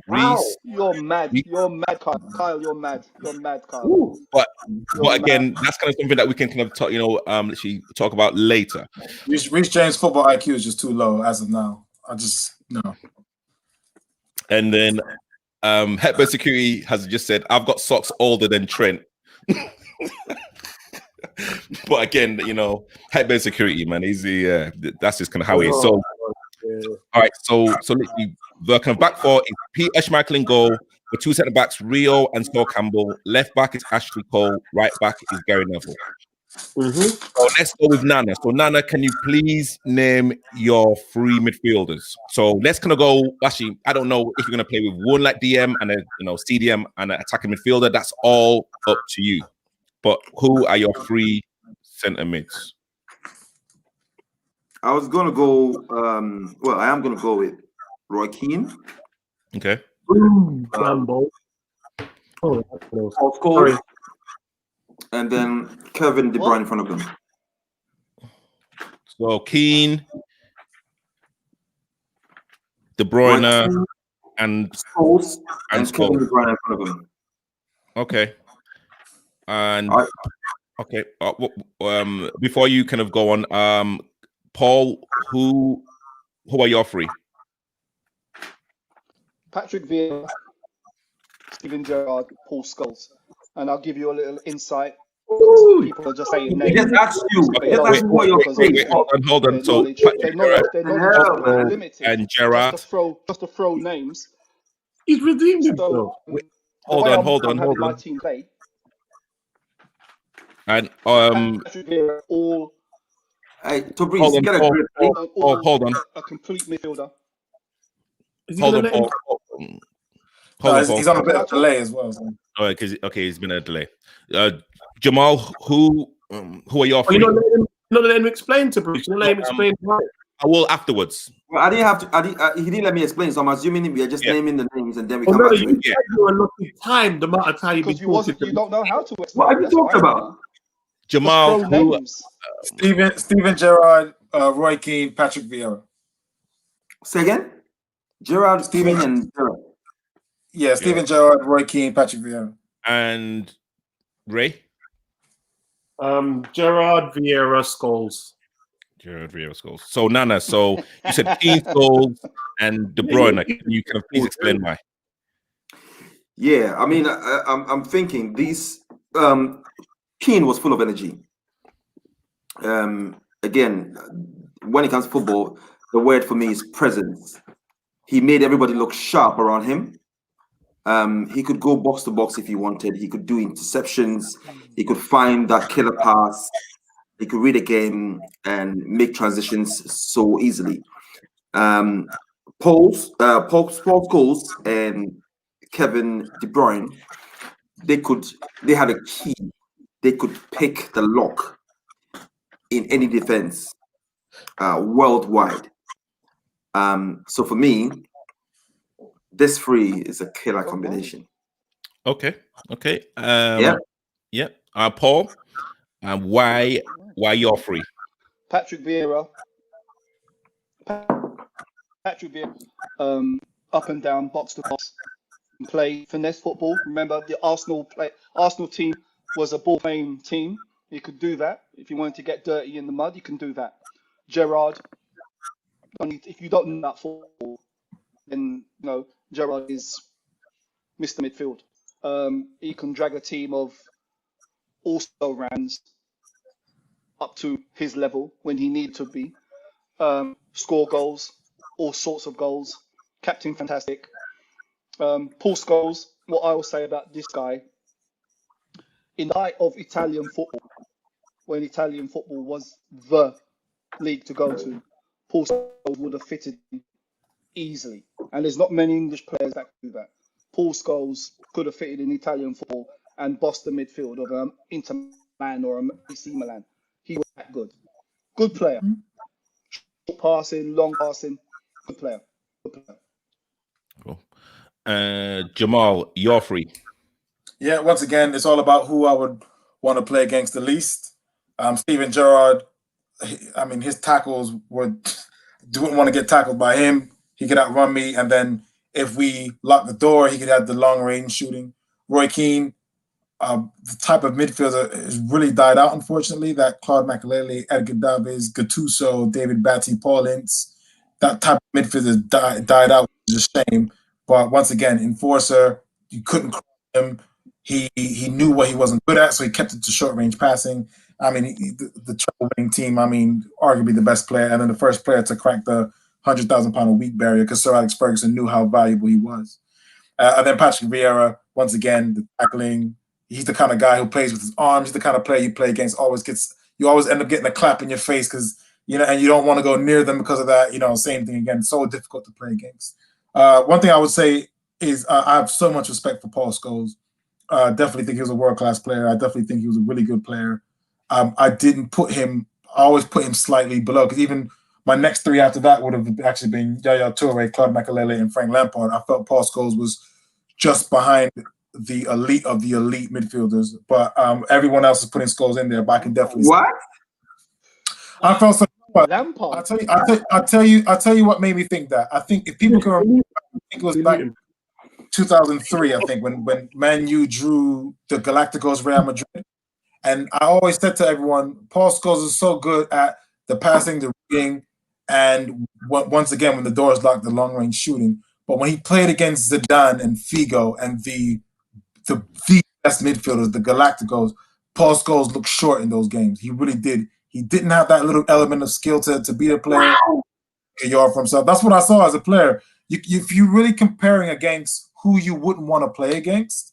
Reece, you're mad. You're mad, Kyle. Kyle, you're mad. You're mad, Kyle. But again, that's kind of something that we can kind of talk, literally talk about later. Reece James' football IQ is just too low as of now. No. And then Hepburn Security has just said, I've got socks older than Trent. But again, Hepburn Security, man, that's just kind of how he is. So, all right, so literally, the kind of back four is Pete Schmeichel in goal. The two centre backs, Rio and Sol Campbell. Left back is Ashley Cole. Right back is Gary Neville. So let's go with Nana. So Nana, can you please name your three midfielders? So let's kind of go. Actually, I don't know if you're going to play with one like DM and a CDM and an attacking midfielder. That's all up to you. But who are your three centre mids? I was gonna go. I am gonna go with Roy Keane. Okay. Rambo. Of course. And then Kevin De Bruyne in front of him. So Keane, De Bruyne, and Scholes, and Kevin De Bruyne in front of him. Okay. And okay. Before you kind of go on, Paul, who are your three? Patrick Vieira, Steven Gerrard, Paul Scholes. And I'll give you a little insight. People are just saying names. Just ask you. Wait, hold on. So they're limited. And Gerrard. Just to throw names. He's redeemed himself. Hold on. My team play. And Patrick Vieira, all. Hey, Tobriz, get a grip. Hold on. A complete midfielder. Hold on, Paul. He's on a bit of delay as well. So. Oh, he's been a delay. Jamal, who are your three? not let him explain to Bruce. Not let him explain why. I will afterwards. Well, I didn't have to. He didn't let me explain, so I'm assuming we are just naming the names and then we come No, back to you it. said you were looking time the amount of time you've been Because talking. you don't know how to explain. What are you That's talking fine. about? Jamal, Just throw who, names. Steven Gerrard, Roy Keane, Patrick Vieira. Say again? Gerrard, Keane, and Gerrard. Yeah, Steven Gerrard, Roy Keane, Patrick Vieira. and Ray. Gerard, Vieira, Scholes. Gerard Vieira Scholes. So Nana, so you said Keane, Scholes, and De Bruyne. You can please explain why. Yeah, I mean, I'm thinking these. Keane was full of energy. Again, when it comes to football, the word for me is presence. He made everybody look sharp around him. He could go box to box if he wanted. He could do interceptions. He could find that killer pass. He could read a game and make transitions so easily. Paul Scholes and Kevin De Bruyne, they had a key. They could pick the lock in any defense worldwide. So for me, this three is a killer combination. Okay. Yeah. Paul, why you're free? Patrick Vieira, up and down, box to box, play finesse football. Remember, the Arsenal team was a ball-playing team. He could do that. If you wanted to get dirty in the mud, you can do that. Gerrard, if you don't know that football, then Gerrard is Mr. Midfield. He can drag a team of also-rans up to his level when he needs to be. Score goals, all sorts of goals. Captain fantastic. Paul Scholes, what I will say about this guy, in the height of Italian football, when Italian football was the league to go to, Paul Scholes would have fitted in easily. And there's not many English players that can do that. Paul Scholes could have fitted in Italian football and bossed the midfield of Inter Milan or AC Milan. He was that good. Good player. Short passing, long passing. Good player. Cool. Jamal, you're free. Yeah, once again, it's all about who I would want to play against the least. Steven Gerrard, his tackles didn't want to get tackled by him. He could outrun me, and then if we lock the door, he could have the long range shooting. Roy Keane, the type of midfielder has really died out, unfortunately. That Claude Makelele, Edgar Davids, Gattuso, David Batty, Paul Ince, that type of midfielder died out, which is a shame. But once again, enforcer, you couldn't cross him. He knew what he wasn't good at, so he kept it to short range passing. The treble winning team, arguably the best player, and then the first player to crack the 100,000-pound a week barrier because Sir Alex Ferguson knew how valuable he was. And then Patrick Vieira, once again, the tackling. He's the kind of guy who plays with his arms. He's the kind of player you play against. You always end up getting a clap in your face because and you don't want to go near them because of that. Same thing again. So difficult to play against. One thing I would say is I have so much respect for Paul Scholes. Definitely think he was a world-class player. I definitely think he was a really good player. I didn't put him. I always put him slightly below because even my next three after that would have actually been Yaya Toure, Claude Makelele, and Frank Lampard. I felt Paul Scholes was just behind the elite of the elite midfielders, but everyone else is putting Scholes in there. But I can definitely what? I felt so. Lampard. I'll tell you what made me think that. I think if people can remember, I think it was back 2003. I think when Man U drew the Galacticos Real Madrid, and I always said to everyone, Paul Scholes is so good at the passing, the reading, and once again when the door is locked, the long range shooting. But when he played against Zidane and Figo and the best midfielders, the Galacticos, Paul Scholes looked short in those games. He really did. He didn't have that little element of skill to be a player. Yard for himself. That's what I saw as a player. If you're really comparing against who you wouldn't want to play against,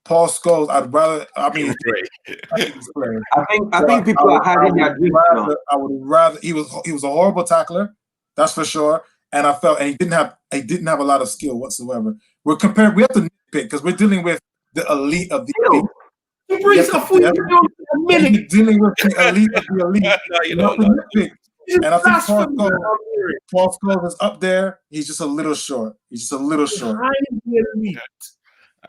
Paul Scholes, I'd rather. I think people are hiding their dreams. I would rather. He was a horrible tackler, that's for sure. And I felt, and he didn't have a lot of skill whatsoever. We have to nitpick because we're dealing with the elite of the elite. I thought you were when you're dealing with the elite of the elite, No, you have to nitpick. And I think Paul Scholes is up there. He's just a little short. He's just a little short. elite.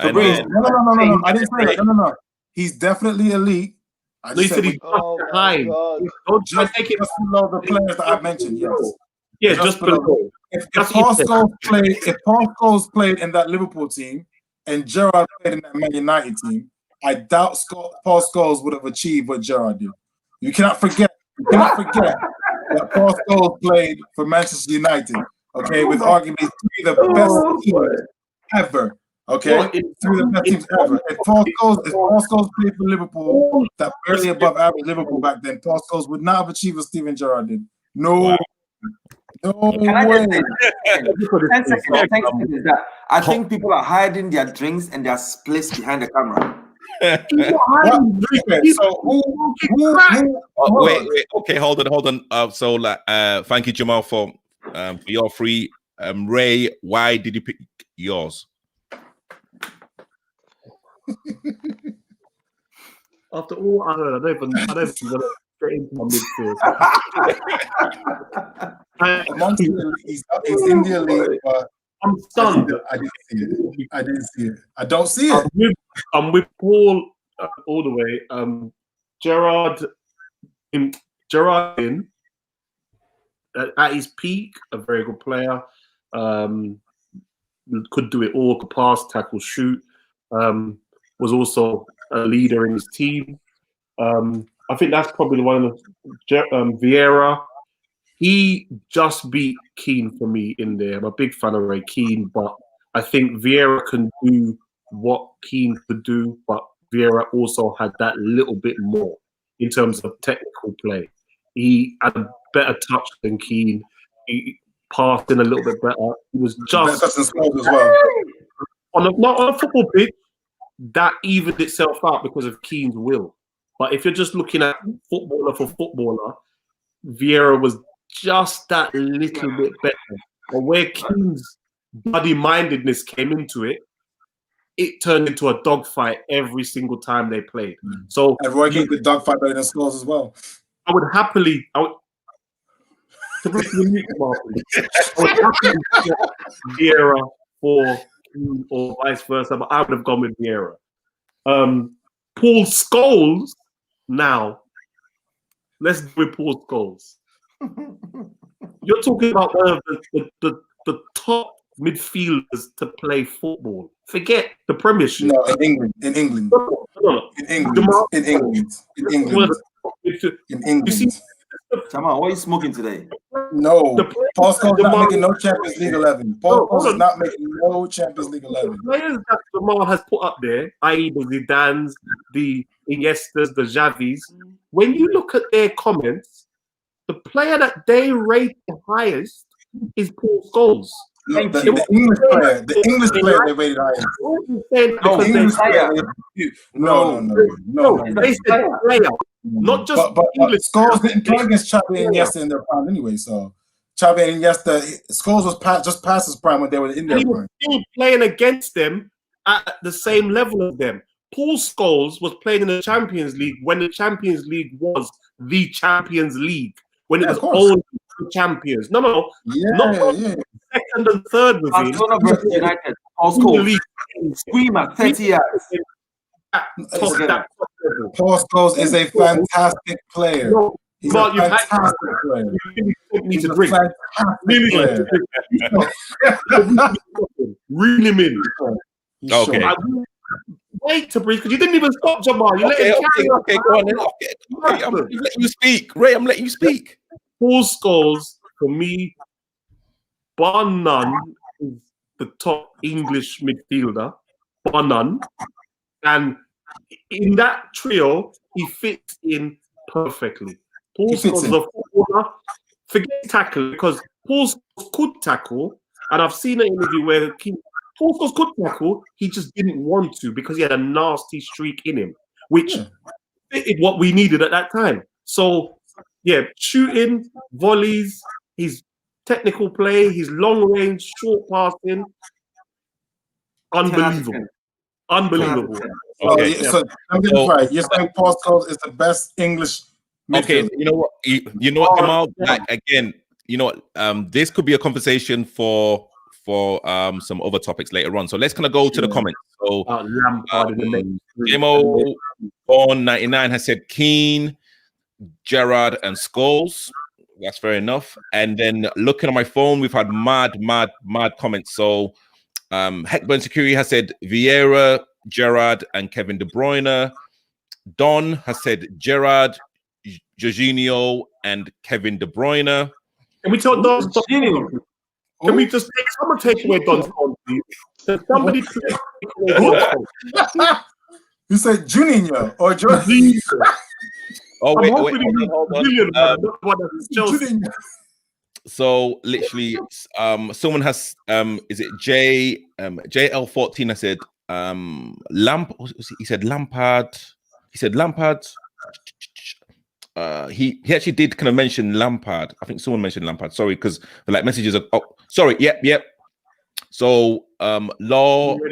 I No, know. I didn't say that. No. He's definitely elite. I No, you just said said he's Oh just my behind. God. Don't just take it. below the players that I mentioned. Yes. Yeah, just just below. If That's Paul what you said. Scholes played in that Liverpool team and Gerrard played in that Man United team, I doubt Paul Scholes would have achieved what Gerrard did. You cannot forget that Paul Scholes played for Manchester United, okay, with arguably three of the best teams ever. Okay, three of the best teams ever. If Paul Scholes played for Liverpool, that barely above average Liverpool back then, Paul Scholes would not have achieved what Steven Gerrard did. No. No way. Can I just say 10 seconds is that I think people are hiding their drinks and their splits behind the camera. So who Wait. Okay, hold on. So, thank you, Jamal, for your free. Ray, why did you pick yours? After all I heard, I don't even want to get into my midfield. He's in the elite, but I'm stunned. I didn't see it. I don't see it. I'm with Paul all the way. Gerrard at his peak, a very good player. Could do it all, could pass, tackle, shoot. Was also a leader in his team. I think that's probably the one of Vieira. He just beat Keane for me in there. I'm a big fan of Ray Keane, but I think Vieira can do what Keane could do, but Vieira also had that little bit more in terms of technical play. He had a better touch than Keane. He passed in a little bit better. He was just as well. Not on a football pitch. That evened itself out because of Keane's will. But if you're just looking at footballer for footballer, Vieira was just that little bit better. But where Keane's bloody-mindedness came into it, it turned into a dogfight every single time they played. So and Roy Keane could dogfight better than Scholes as well. I would happily Vieira for Keane or vice versa, but I would have gone with Vieira. Paul Scholes. Now, let's do with Paul Scholes. You're talking about one of the top midfielders to play football. Forget the Premiership. No, in England. You see, Jamal, what are you smoking today? No, Paul Scholes is not making no Champions League 11. Paul Scholes is not making no Champions League 11. The players that Jamal has put up there, i.e. the Zidans, the Iniestas, the Xavis, when you look at their comments, the player that they rate the highest is Paul Scholes. No, the English player they rated highest. No. They said player, not just English. Scholes didn't play against Xavi and Iniesta in their prime anyway. So Xavi and Iniesta, Scholes was just past his prime when they were in their prime. He was still playing against them at the same level as them. Paul Scholes was playing in the Champions League when the Champions League was the Champions League. When it was only the champions. Not second and third was Barcelona versus United. Paul Scholes. Screamer, 30 yards. Paul Scholes is a fantastic player. He's a fantastic player. He's a fantastic player. Reel him in. Okay. Wait to breathe because you didn't even stop, Jamal. You okay, go on then. Okay, I'm letting you speak. Ray, I'm letting you speak. Paul Scholes, for me, bar none, is the top English midfielder. Bar none. And in that trio, he fits in perfectly. Paul Scholes is a footballer. Forget tackle because Paul Scholes could tackle. And I've seen an interview where Paul Scholes could tackle, he just didn't want to because he had a nasty streak in him, which fitted what we needed at that time. So, yeah, shooting, volleys, his technical play, his long range, short passing, unbelievable. Unbelievable. Okay. So I'm getting right. You're saying Paul Scholes is the best English midfielder. Okay, you know what? You know what, Jamal? Like again, you know what? This could be a conversation for some other topics later on. So let's kind of go to the comments. So Jamo Born 99 has said Keane, Gerrard, and Scholes. That's fair enough. And then looking at my phone, we've had mad comments. So Heckburn Security has said Vieira, Gerrard, and Kevin De Bruyne. Don has said Gerrard, Jorginho, and Kevin De Bruyne. Can we talk Don? Can we just take away Don's phone, please? Can somebody please take away Don's phone? You said Juninho or Jorginho? Oh, wait, hold on. So literally, someone has is it JL14? I said he said Lampard. He said Lampard. He actually did kind of mention Lampard. I think someone mentioned Lampard. Sorry, because the like messages are. Oh, sorry. Yep. So Loggy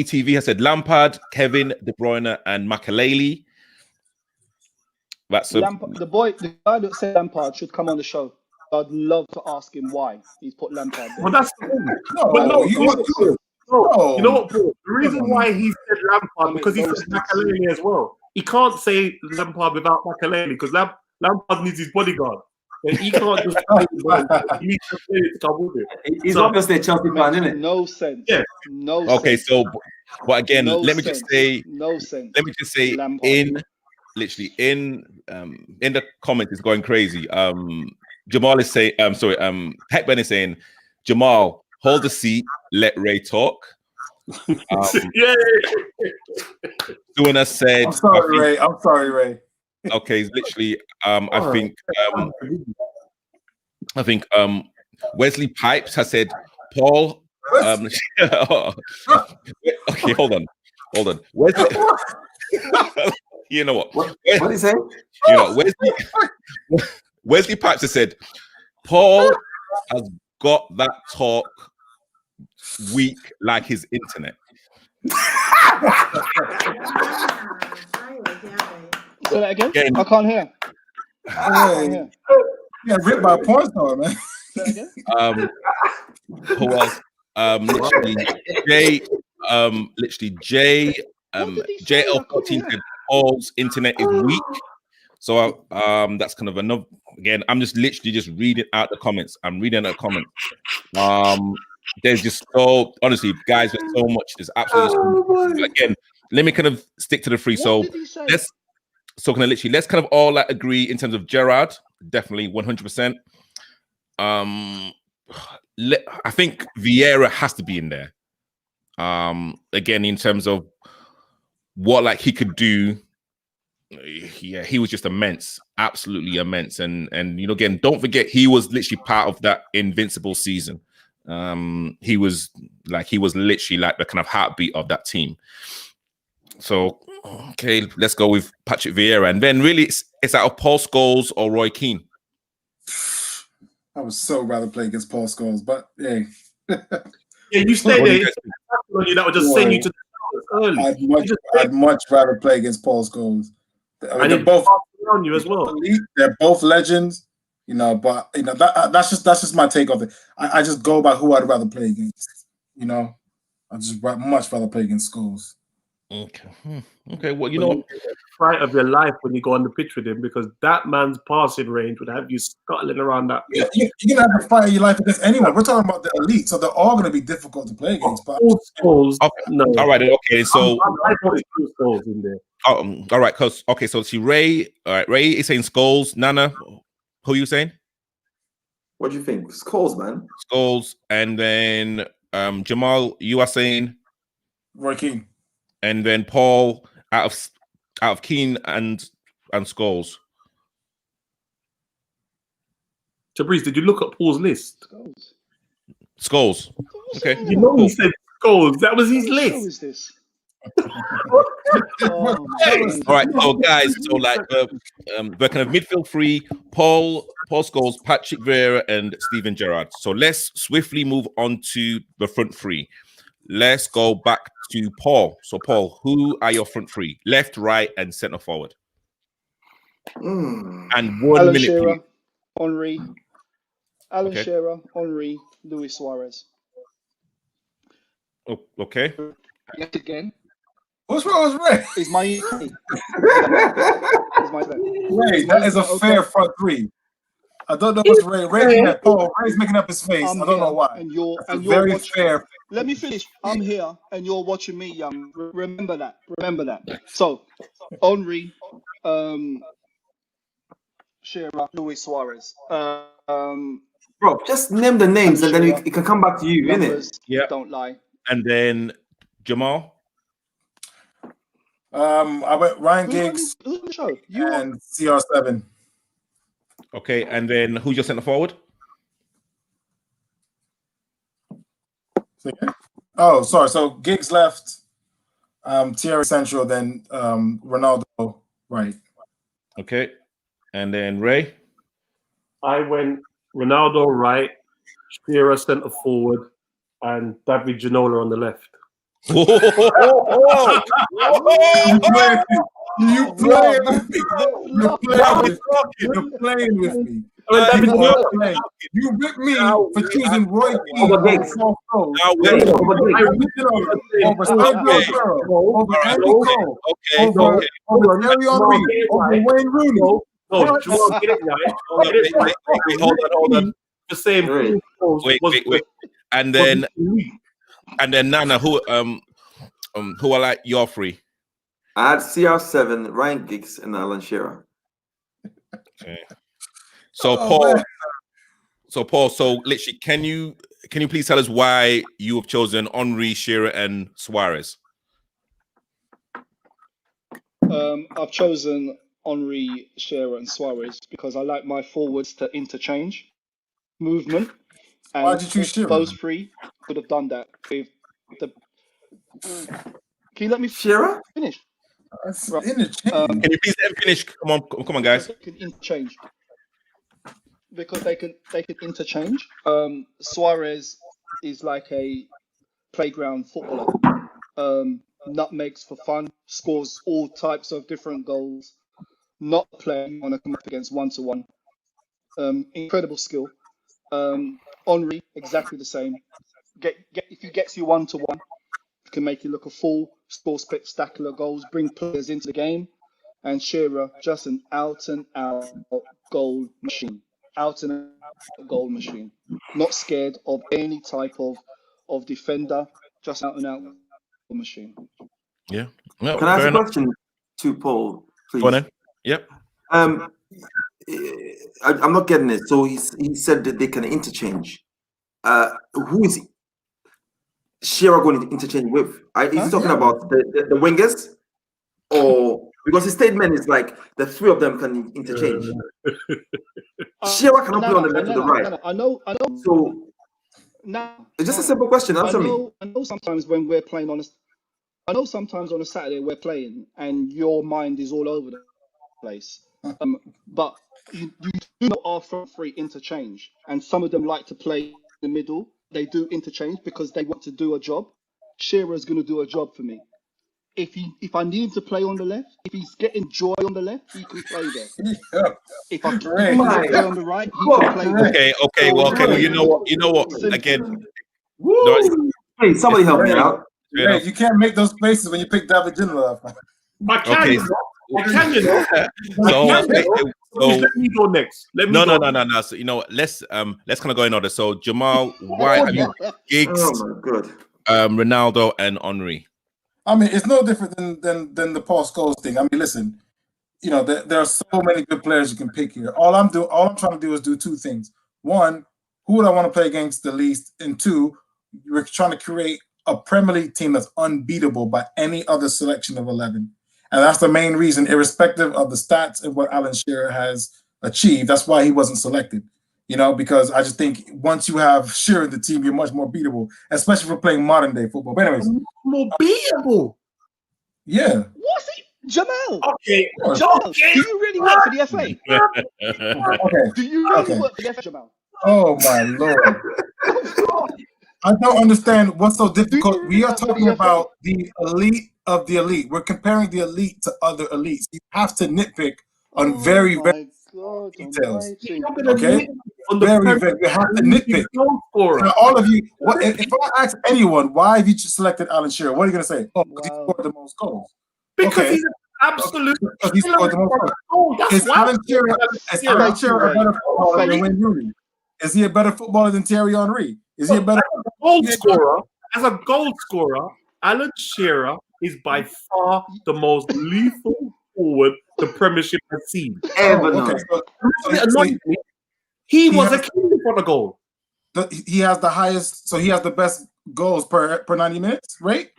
TV has said Lampard, Kevin De Bruyne, and Makelele. That's the guy that said Lampard should come on the show. I'd love to ask him why he's put Lampard there. Well, that's the thing. You know what, Paul? The reason why he said Lampard because he said Makelele as well. He can't say Lampard without Makelele because Lampard needs his bodyguard. And he can't just he needs to play it to come with it. He's obviously a Chelsea fan, isn't it? No sense. Yeah. No okay, sense. so but again, no let me sense. just say no sense. Let me just say Lampard. in the comments is going crazy. Jamal is saying Heckburn is saying, Jamal, hold the seat, let Ray talk. Suana said I'm sorry, Ray. Okay, literally I think Wesley Pipes has said Paul okay, hold on. Wesley you know what? What did he say? You know, Wesley Pipes has said Paul has got that talk weak like his internet. Say that again? I can't hear. Yeah, ripped by a porn star, man. Say that again? Who else? JL14 said Paul's internet is weak. So that's kind of enough. Again, I'm just literally just reading out the comments. I'm reading out the comments. There's just so honestly, guys, there's so much. There's absolutely again. Let me kind of stick to the three. So let's kind of all like agree in terms of Gerrard, definitely 100%. I think Vieira has to be in there. Again, in terms of what like he could do. Yeah, he was just immense, absolutely immense. And you know, again, don't forget he was literally part of that invincible season. He was literally like the kind of heartbeat of that team. So okay, let's go with Patrick Vieira, and then really it's out of Paul Scholes or Roy Keane. I would so rather play against Paul Scholes, but hey. Yeah, you stay there. That would just send you to the early. I'd much rather play against Paul Scholes. They're both on you as well. They're both legends, you know. But you know that's just my take of it. I just go by who I'd rather play against. You know, I just much rather play against Scholes. Okay. Well, you know, fright of your life when you go on the pitch with him because that man's passing range would have you scuttling around that. Yeah, you're gonna have to fight of your life against anyone. We're talking about the elite, so they're all gonna be difficult to play against. But no. All right. Okay. So I put Scholes in there. All right. So see Ray. All right. Ray is saying Scholes. Nana, who are you saying? What do you think? Scholes, man. Scholes, and then Jamal, you are saying Roy Keane. And then Paul out of Keane and Scholes. Tabriz, did you look at Paul's list? Scholes. Okay. You know he said Scholes. That was his list. Who is this? All right, so guys, so like we're kind of midfield three: Paul Scholes, Patrick Vieira, and Steven Gerrard. So let's swiftly move on to the front three. let's go back to Paul. So, Paul, who are your front three? Left, right, and centre forward. And 1 Alan minute. Shearer, Please. Henry. Alan Okay. Shearer, Henry, Luis Suarez. Oh, okay. Yet again. What's wrong with Ray? Is my is my Ray, that is a fair front three. I don't know what's Ray. Ray's making up his face. I don't know why. And you're very watching, fair. Let me finish. I'm here and you're watching me, young. Remember that. So, Henry, Shearer, Luis Suarez. Bro, just name the names and then it can come back to you, innit? Yeah. Don't lie. And then Jamal. I went Ryan Giggs Who's on the show? and CR7. Okay, and then who's your centre forward? Oh, sorry. So Giggs left, Thierry central, then Ronaldo right. Okay, and then Ray. I went Ronaldo right, Shearer centre forward, and David Ginola on the left. You playing with me. You're playing with me. You ripped me for choosing Roy Keane over Andy Cole, over Thierry Henry, over Wayne Rooney. No, Jamal, get it right. Hold on. The same. Wait. And then Nana, who are like your three? I had CR7, Ryan Giggs, and Alan Shearer. Okay. So Paul, so literally, can you please tell us why you have chosen Henry, Shearer, and Suarez? I've chosen Henry, Shearer, and Suarez because I like my forwards to interchange movement. And why'd you choose Shearer? Those three could have done that with the. Can you let me Shearer finish? Right. Can you please let him finish? Come on, guys. They can interchange because they can interchange. Suarez is like a playground footballer. Nutmegs for fun, scores all types of different goals. Not playing on a come up against 1-to-1. Incredible skill. Henry, exactly the same. If he gets you 1-to-1, can make you look a fool, score spectacular goals, bring players into the game. And Shearer, just an out and out goal machine. Out and out goal machine. Not scared of any type of defender, just out and out goal machine. Yeah. No, can I ask a question to Paul, please? Go on then. Yep. I'm not getting it. So he said that they can interchange. Who is Shearer going to interchange with? Is he talking about the wingers? Or because his statement is like the three of them can interchange. Shearer cannot play on the left or the right. I know. So now it's just a simple question. Answer me. I know sometimes when we're playing on a Saturday we're playing and your mind is all over the place. But you do know our front three interchange, and some of them like to play in the middle. They do interchange because they want to do a job. Shearer is going to do a job for me. If I need him to play on the left, if he's getting joy on the left, he can play there. If I play on the right, he can play there. Okay. Well, you know what? Again, hey, somebody help me out. Hey, you can't make those faces when you pick David Ginola up. I can, you know. So let me go next. No. So let's kind of go in order. So Jamal, why Giggs, Ronaldo, and Henry? I mean, it's no different than the Paul Scholes thing. I mean, listen, there are so many good players you can pick here. All I'm trying to do is do two things. One, who would I want to play against the least? And two, we're trying to create a Premier League team that's unbeatable by any other selection of 11. And that's the main reason, irrespective of the stats and what Alan Shearer has achieved. That's why he wasn't selected. Because I just think once you have Shearer in the team, you're much more beatable, especially for playing modern day football. But anyways, more beatable. Yeah. What's it, Jamal? Okay. Jamal, do you really work for the FA? Okay. Do you really work for the FA, Jamal? Oh my Lord. I don't understand what's so difficult. We are talking about the elite of the elite. We're comparing the elite to other elites. You have to nitpick on very details. Okay? Very. You have to nitpick. Now, all of you, if I ask anyone, why have you selected Alan Shearer? What are you going to say? Oh, because he scored the most goals. Because he's absolute. Because he scored the most goals. Is Alan Shearer a better footballer than Wayne Rooney? Is he a better footballer than Thierry Henry? Is he a better goal scorer? As a goal scorer, Alan Shearer is by far the most lethal forward the Premiership has seen. Ever He was a king for the goal. He has the highest, so he has the best goals per 90 minutes, right?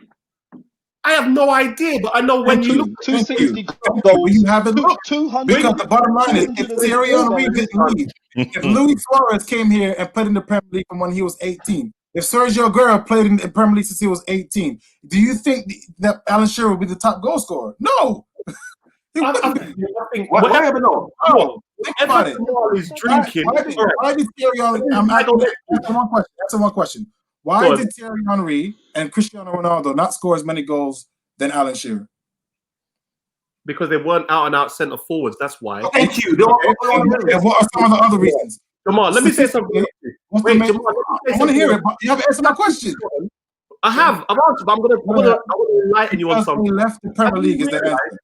I have no idea, but I know when you look 260 goals, you haven't looked. 200. Because the bottom line is, if Thierry Henry didn't leave, if Luis Suarez came here and played in the Premier League from when he was 18, if Sergio Aguero played in the Premier League since he was 18, do you think that Alan Shearer would be the top goal scorer? No. I think whatever. No. Oh, think about it. Is drinking. Why did Thierry Henry? That's one question. Why did Thierry Henry and Cristiano Ronaldo not score as many goals than Alan Shearer? Because they weren't out-and-out centre forwards. That's why. Thank you. What are some of the other reasons? Come on, let me say something. Wait, I want to hear it, but you haven't answered my question. I've answered, but I'm gonna enlighten you on something. He left the Premier League is the answer.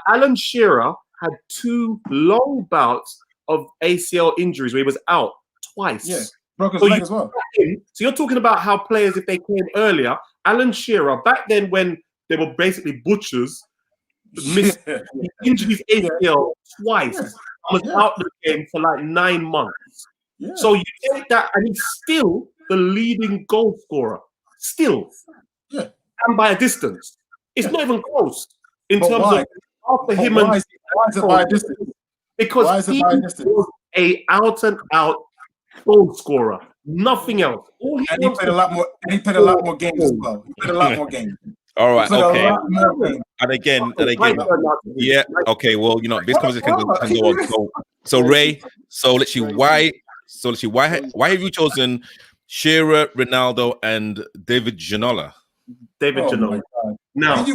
Alan Shearer had 2 long bouts of ACL injuries where he was out twice. Yeah, broke his leg as well. So you're talking about how players, if they came earlier, Alan Shearer, back then when they were basically butchers, missed injured his ACL twice. Was out the game for like 9 months. Yeah. So you take that, and he's still the leading goal scorer. Still. Yeah. And by a distance. It's not even close in terms of after him why is it by a distance? Because he was a out and out goal scorer. Nothing else. And he played a lot more. And he played a lot more games as well. He played a lot more games. All right. Okay. And again. Yeah. Okay. Well, you know, this conversation can go on. So Ray. So literally, why have you chosen Shearer, Ronaldo, and David Ginola? Ginola. Now,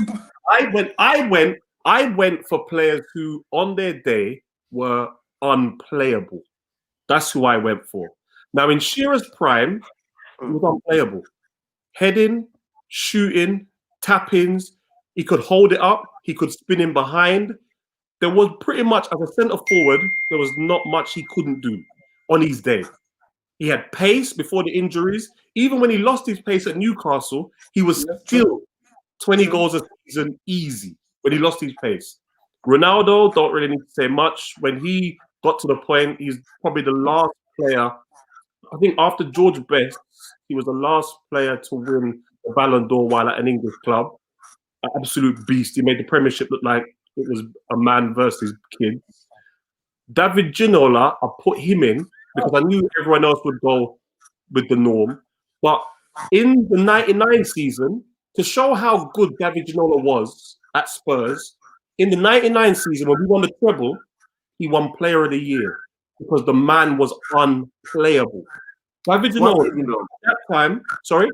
I went for players who, on their day, were unplayable. That's who I went for. Now, in Shearer's prime, he was unplayable. Heading, shooting, tap-ins. He could hold it up. He could spin in behind. There was pretty much, as a centre forward, there was not much he couldn't do on his day. He had pace before the injuries. Even when he lost his pace at Newcastle, he was still 20 goals a season easy when he lost his pace. Ronaldo, don't really need to say much. When he got to the point, he's probably the last player. I think after George Best, he was the last player to win the Ballon d'Or while at an English club. An absolute beast. He made the Premiership look like it was a man versus kids. David Ginola, I put him in because I knew everyone else would go with the norm. But in the 99 season, to show how good David Ginola was at Spurs, in the 99 season, when we won the treble, he won Player of the Year because the man was unplayable. David Ginola, at that time, sorry?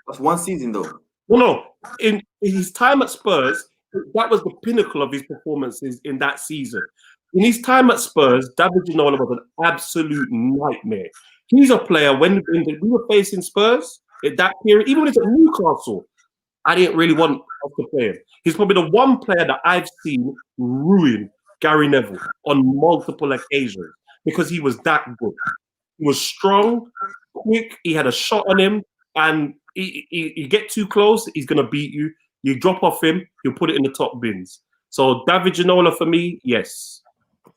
That's one season, though. No. In his time at Spurs, that was the pinnacle of his performances in that season. In his time at Spurs, David Ginola was an absolute nightmare. He's a player, when we were facing Spurs at that period, even when it's at Newcastle, I didn't really want us to play him. He's probably the one player that I've seen ruin Gary Neville on multiple occasions because he was that good. He was strong, quick, he had a shot on him, and you get too close, he's going to beat you. You drop off him, he'll put it in the top bins. So David Ginola for me, yes.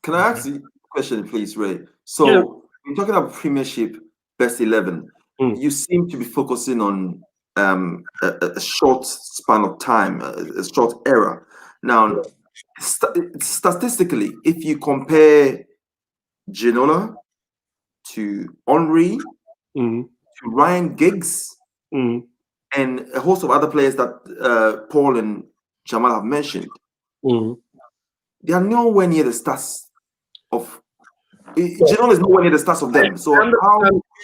Can I ask you a question, please, Ray? So you're talking about Premiership best 11. You seem to be focusing on a short span of time, a short era. Now, statistically, if you compare Ginola to Henry, to Ryan Giggs, and a host of other players that Paul and Jamal have mentioned, they are nowhere near the stats of Ginola is nowhere near the stats of them. So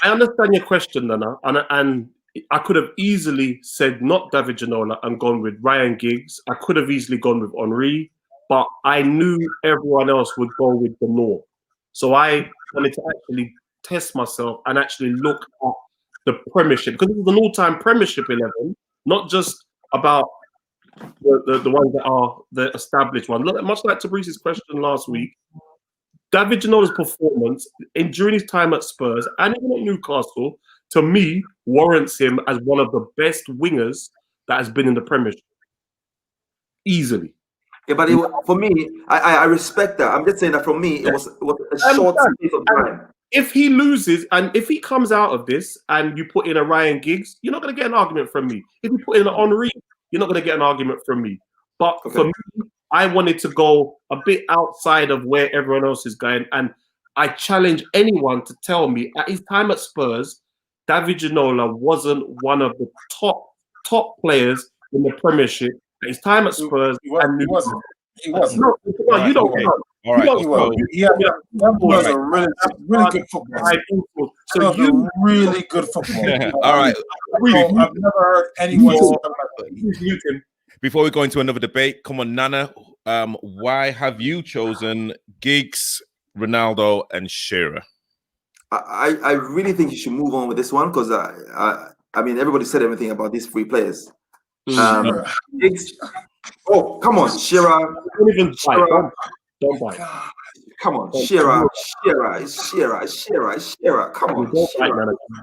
I understand your question, Nana, and I could have easily said not David Ginola and gone with Ryan Giggs. I could have easily gone with Henry, but I knew everyone else would go with the North. So I wanted to actually test myself and actually look at the Premiership, because it was an all-time Premiership 11, not just about the ones that are the established ones. Look, much like Tabrice's question last week, David Ginola's performance during his time at Spurs and even at Newcastle, to me, warrants him as one of the best wingers that has been in the Premiership. Easily. Yeah, but for me, I respect that. I'm just saying that for me, it was a short space of time. If he loses and if he comes out of this and you put in a Ryan Giggs, you're not going to get an argument from me. If you put in an Henry, you're not going to get an argument from me. But for me, I wanted to go a bit outside of where everyone else is going. And I challenge anyone to tell me at his time at Spurs, David Ginola wasn't one of the top players in the Premiership. At his time at Spurs, He wasn't. No, you don't. Okay. know. All right. That was a really good football. So you really good football. All right. I've never heard anyone say that. Before we go into another debate, come on, Nana. Why have you chosen Giggs, Ronaldo, and Shearer? I really think you should move on with this one, because I mean, everybody said everything about these three players. Giggs, oh, come on, Shearer. Don't even don't bite. Come on, Shearer. Come on,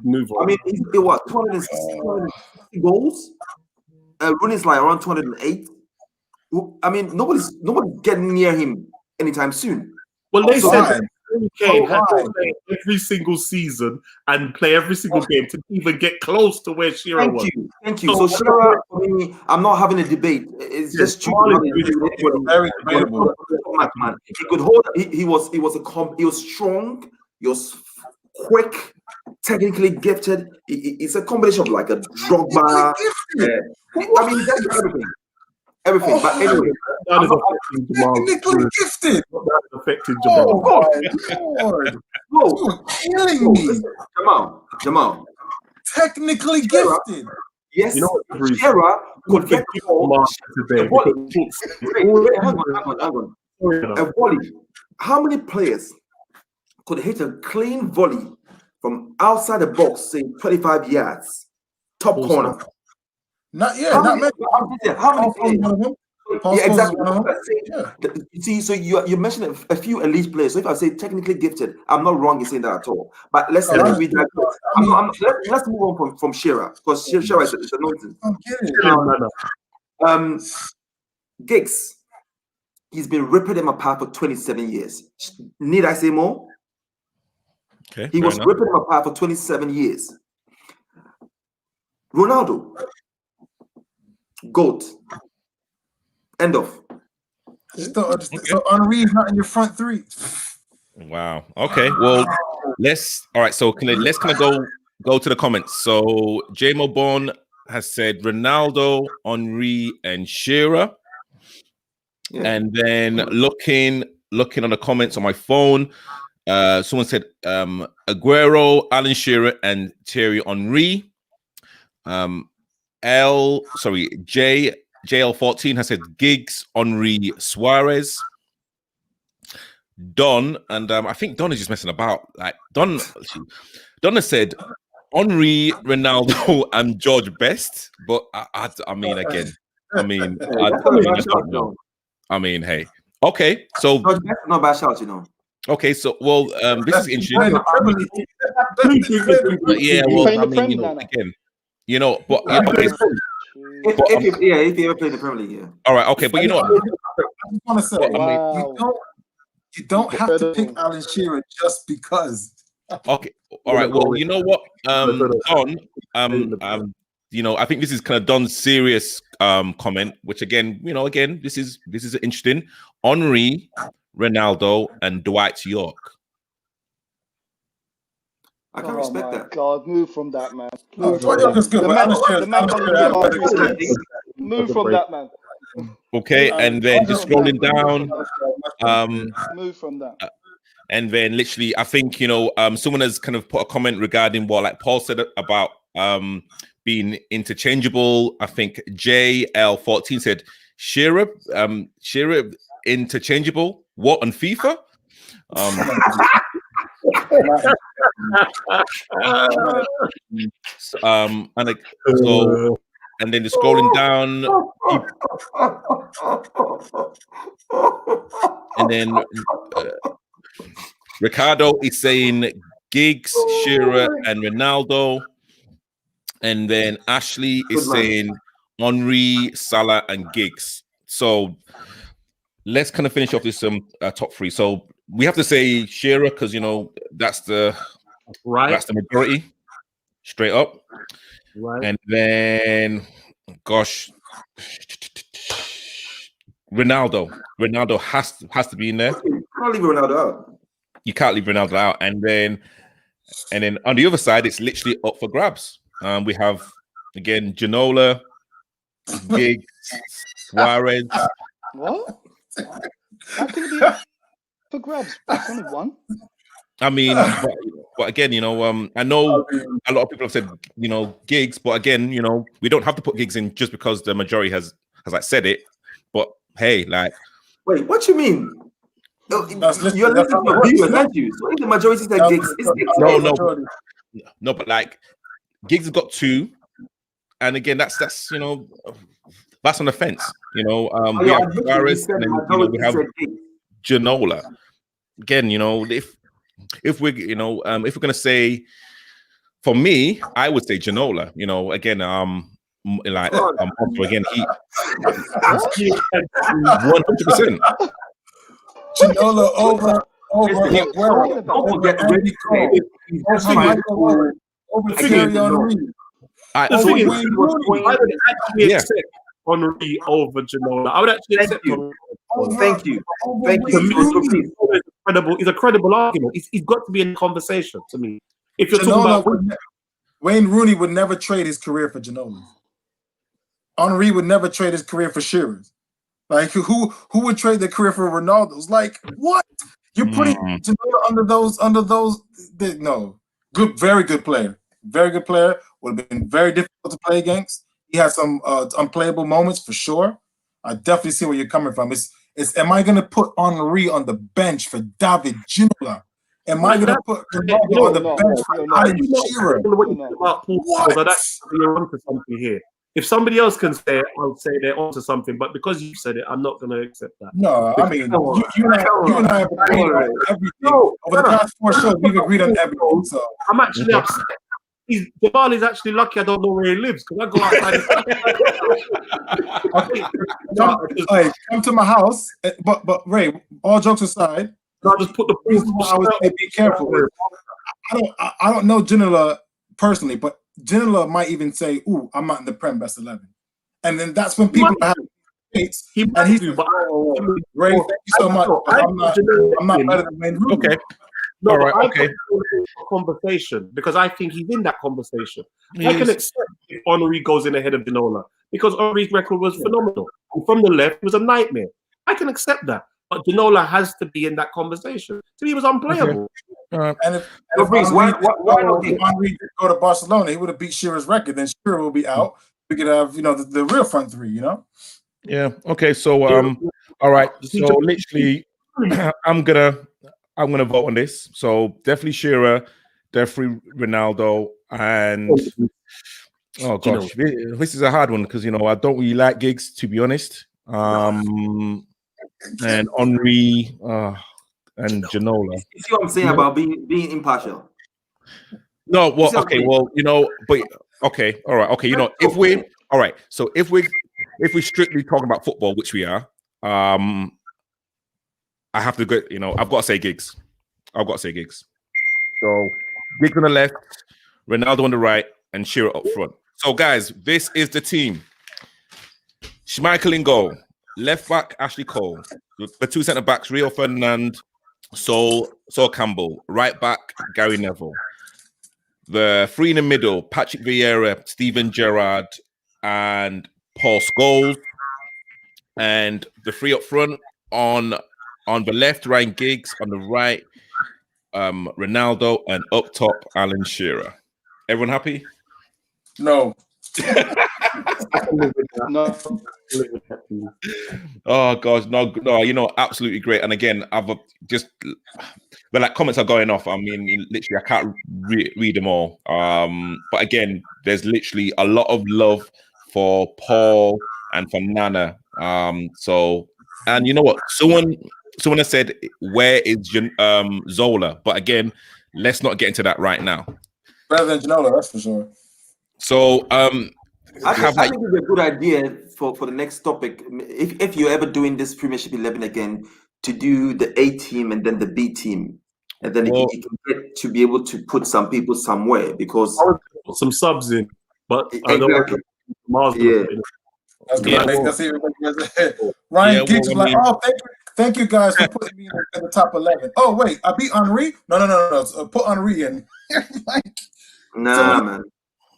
Move on. I mean, he's what, 260 goals? Rooney's like around 208. I mean, nobody's getting near him anytime soon. Well, they said Kane had to play every single season and play every single game to even get close to where Shearer was. Thank you. So Shearer, for me, I'm not having a debate. It's just true. Very debatable. He could hold. He was strong. He was quick, technically gifted. It's a combination of like a Drogba. I mean, that's everything. But anyway, that is affecting Jamal. Technically gifted. That's affecting Jamal. Lord. You're killing me. Jamal. Technically gifted. Yes, you know what, Shearer could get Hang on. A volley. How many players could hit a clean volley from outside the box, say 25 yards, top corner? Not yet. How many players? Yeah, exactly. Yeah. You see, so you mentioned a few elite players. So if I say technically gifted, I'm not wrong in saying that at all. But let's read that. Let's move on from Shearer, because Shearer is a nonsense. Giggs, he's been ripping them apart for 27 years. Need I say more? Okay. He was ripping them apart for 27 years. Ronaldo, GOAT. End of. So Henry's not in your front three. Wow. Okay. Well, let's so let's kind of go to the comments. So J-Mo Bond has said Ronaldo, Henry, and Shearer. Yeah. And then looking on the comments on my phone, someone said Aguero, Alan Shearer, and Thierry Henry. JL14 has said Giggs, Henry, Suarez. Don, and I think Don is just messing about. Like Don has said Henry, Ronaldo, and George Best. But I mean, again, I don't know. I mean, hey, okay, so George Best is not a bad shout, you know. Okay, so well, this is interesting. Yeah, well, I mean, again, but okay. If you ever played the Premier League, yeah. All right, okay, but you know what? I just want to say, you don't have to pick Alan Shearer just because. Okay, all right. Well, you know what, Don, I think this is kind of Don's serious comment, which again, this is interesting. Henry, Ronaldo, and Dwight York. I can respect that. God, move from that, man. Dwight York is good. Move from that, man. Okay, and then just scrolling down. Move from that. And then literally, I think someone has kind of put a comment regarding what like Paul said about being interchangeable. I think JL14 said Shearer interchangeable. What on FIFA? And then the scrolling down, and then Ricardo is saying Giggs, Shearer, and Ronaldo, and then Ashley is saying Henry, Salah, and Giggs. So let's kind of finish off this top three. So we have to say Shearer because that's the majority, straight up. Right. And then, gosh, Ronaldo has to be in there. You can't leave Ronaldo out. You can't leave Ronaldo out. And then on the other side, it's literally up for grabs. We have again Ginola, Giggs, Suarez. What? How can it be up for grabs? There's only one. I mean, but again, I know a lot of people have said, Giggs, but again, we don't have to put Giggs in just because the majority has like said it. But hey, like, wait, what you mean? You're listening to viewers, aren't you? So if the majority said Giggs, it's Giggs. No, but like, Giggs has got 2, and again, that's on the fence. We have Suarez, and then we have Ginola. Again, if we're gonna say, for me, I would say Ginola. Again, again, he 100%. Ginola over Thierry Henry. I would actually accept Henry over Ginola. I would actually accept Henry. Thank you. He's a credible argument. He's got to be in the conversation to me. If you're talking about Wayne Rooney would never trade his career for Ginola. Henry would never trade his career for Shearer. Like who would trade their career for Ronaldo's? Like what? You're putting Ginola under those. No, good, very good player. Very good player. Would have been very difficult to play against. He had some unplayable moments for sure. I definitely see where you're coming from. It's am I going to put Henry on the bench for David Ginola? Am I going to put Ronaldo on the bench for Alan Shearer? What? You're onto something here. If somebody else can say it, I'll say they're onto something. But because you said it, I'm not going to accept that. No, I mean, you and I have agreed on everything. Over the past 4 shows, we've agreed on everything. So I'm actually upset. Jamal is actually lucky I don't know where he lives because I go outside. Come to my house, but Ray, all jokes aside, I'll just put the I would say be careful. I don't know Ginola personally, but Ginola might even say, "Ooh, I'm not in the Prem best 11," and then that's when people have debates. And he's Ray, thank you so much. I'm not better than Wayne Rooney. Okay. No, all right, okay. Conversation because I think he's in that conversation. I can accept if Henry goes in ahead of Ginola because Henry's record was phenomenal. And from the left, it was a nightmare. I can accept that. But Ginola has to be in that conversation. To me, he was unplayable. Okay. And if Henry go to Barcelona, he would have beat Shearer's record. Then Shearer will be out. We could have, the real front three, Yeah. Okay. So, all right. So literally, I'm gonna vote on this. So definitely Shearer, definitely Ronaldo, and oh gosh, this is a hard one because I don't really like Giggs, to be honest. And Henry and Ginola. You see what I'm saying about being impartial? No, well, okay, well, but okay, all right, okay, if we're strictly talking about football, which we are, I have to go, I've got to say Giggs. So Giggs on the left, Ronaldo on the right, and Shearer up front. So guys, this is the team. Schmeichel in goal. Left back, Ashley Cole. The 2 centre backs, Rio Ferdinand, Sol Campbell. Right back, Gary Neville. The 3 in the middle, Patrick Vieira, Steven Gerrard, and Paul Scholes. And the 3 up front on the left, Ryan Giggs. On the right, Ronaldo. And up top, Alan Shearer. Everyone happy? No. No, Oh gosh, no, you know, absolutely great. And again, I've just the like comments are going off. I mean, literally, I can't read them all. But again, there's literally a lot of love for Paul and for Nana. So, and you know what? Someone has said, "Where is Zola?" But again, let's not get into that right now. Better than Ginola, that's for sure. So, I think it's a good idea for the next topic. If you're ever doing this Premiership 11 again, to do the A team and then the B team, and then you can get to be able to put some people somewhere, because I would put some subs in, but I don't exactly. want That's good. Yeah. That's it. Ryan Giggs was like, "Oh, thank you guys for putting me in the top 11." Oh wait, I beat Henri. No. Put Henri in. Like, man.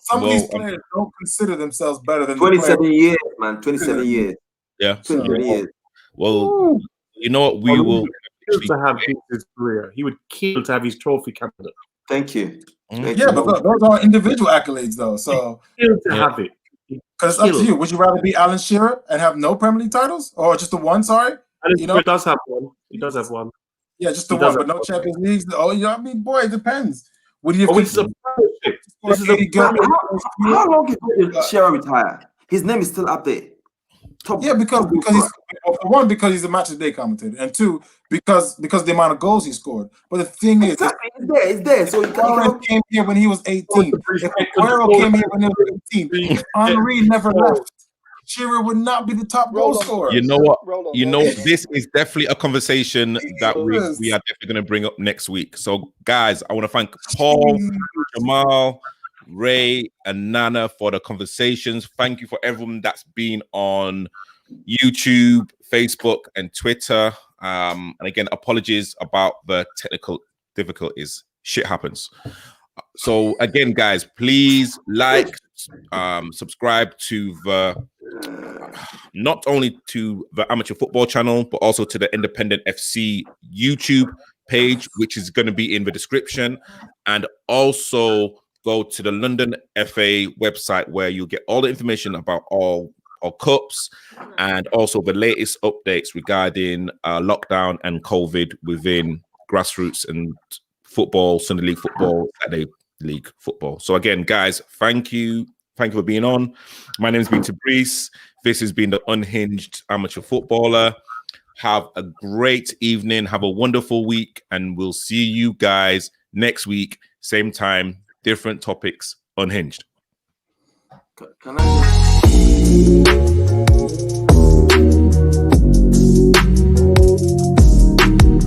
Some of these players don't consider themselves better than 27 years, man. 27 years. Yeah. 27 years. Well, you know what? We will kill to have his career. He would kill to have his trophy candidate. Thank you. Thank Yeah, you. but those are individual accolades, though. So Kill to have it. because it's up to you. Would you rather be Alan Shearer and have no Premier League titles, or just the one? Sorry, He does have one. He does have one. Yeah, just the one, but no Champions Leagues. Oh, I mean, boy, it depends. What do you think? It's a partnership. This is a How long did Shearer retire? His name is still up there. Because he's a match of the day commentator, and two, because the amount of goals he scored. But the thing is, it's there. So he came here when he was 18. If Aguero came here when he was 18, if Henri never left, Shearer would not be the top goal scorer. You know what? This is definitely a conversation that we are definitely going to bring up next week. So, guys, I want to thank Paul, Jamal, Ray, and Nana for the conversations. Thank you for everyone that's been on YouTube, Facebook, and Twitter. And again, apologies about the technical difficulties. Shit happens. So again, guys, please like, subscribe to the not only to the Amateur Football channel, but also to the Independent FC YouTube page, which is going to be in the description, and also go to the London FA website where you'll get all the information about all cups and also the latest updates regarding lockdown and COVID within grassroots and football, Sunday League football, Saturday League football. So again, guys, thank you for being on. My name's been Tabrice. This has been the Unhinged Amateur Footballer. Have a great evening, have a wonderful week, and we'll see you guys next week, same time, different topics, Unhinged. Can I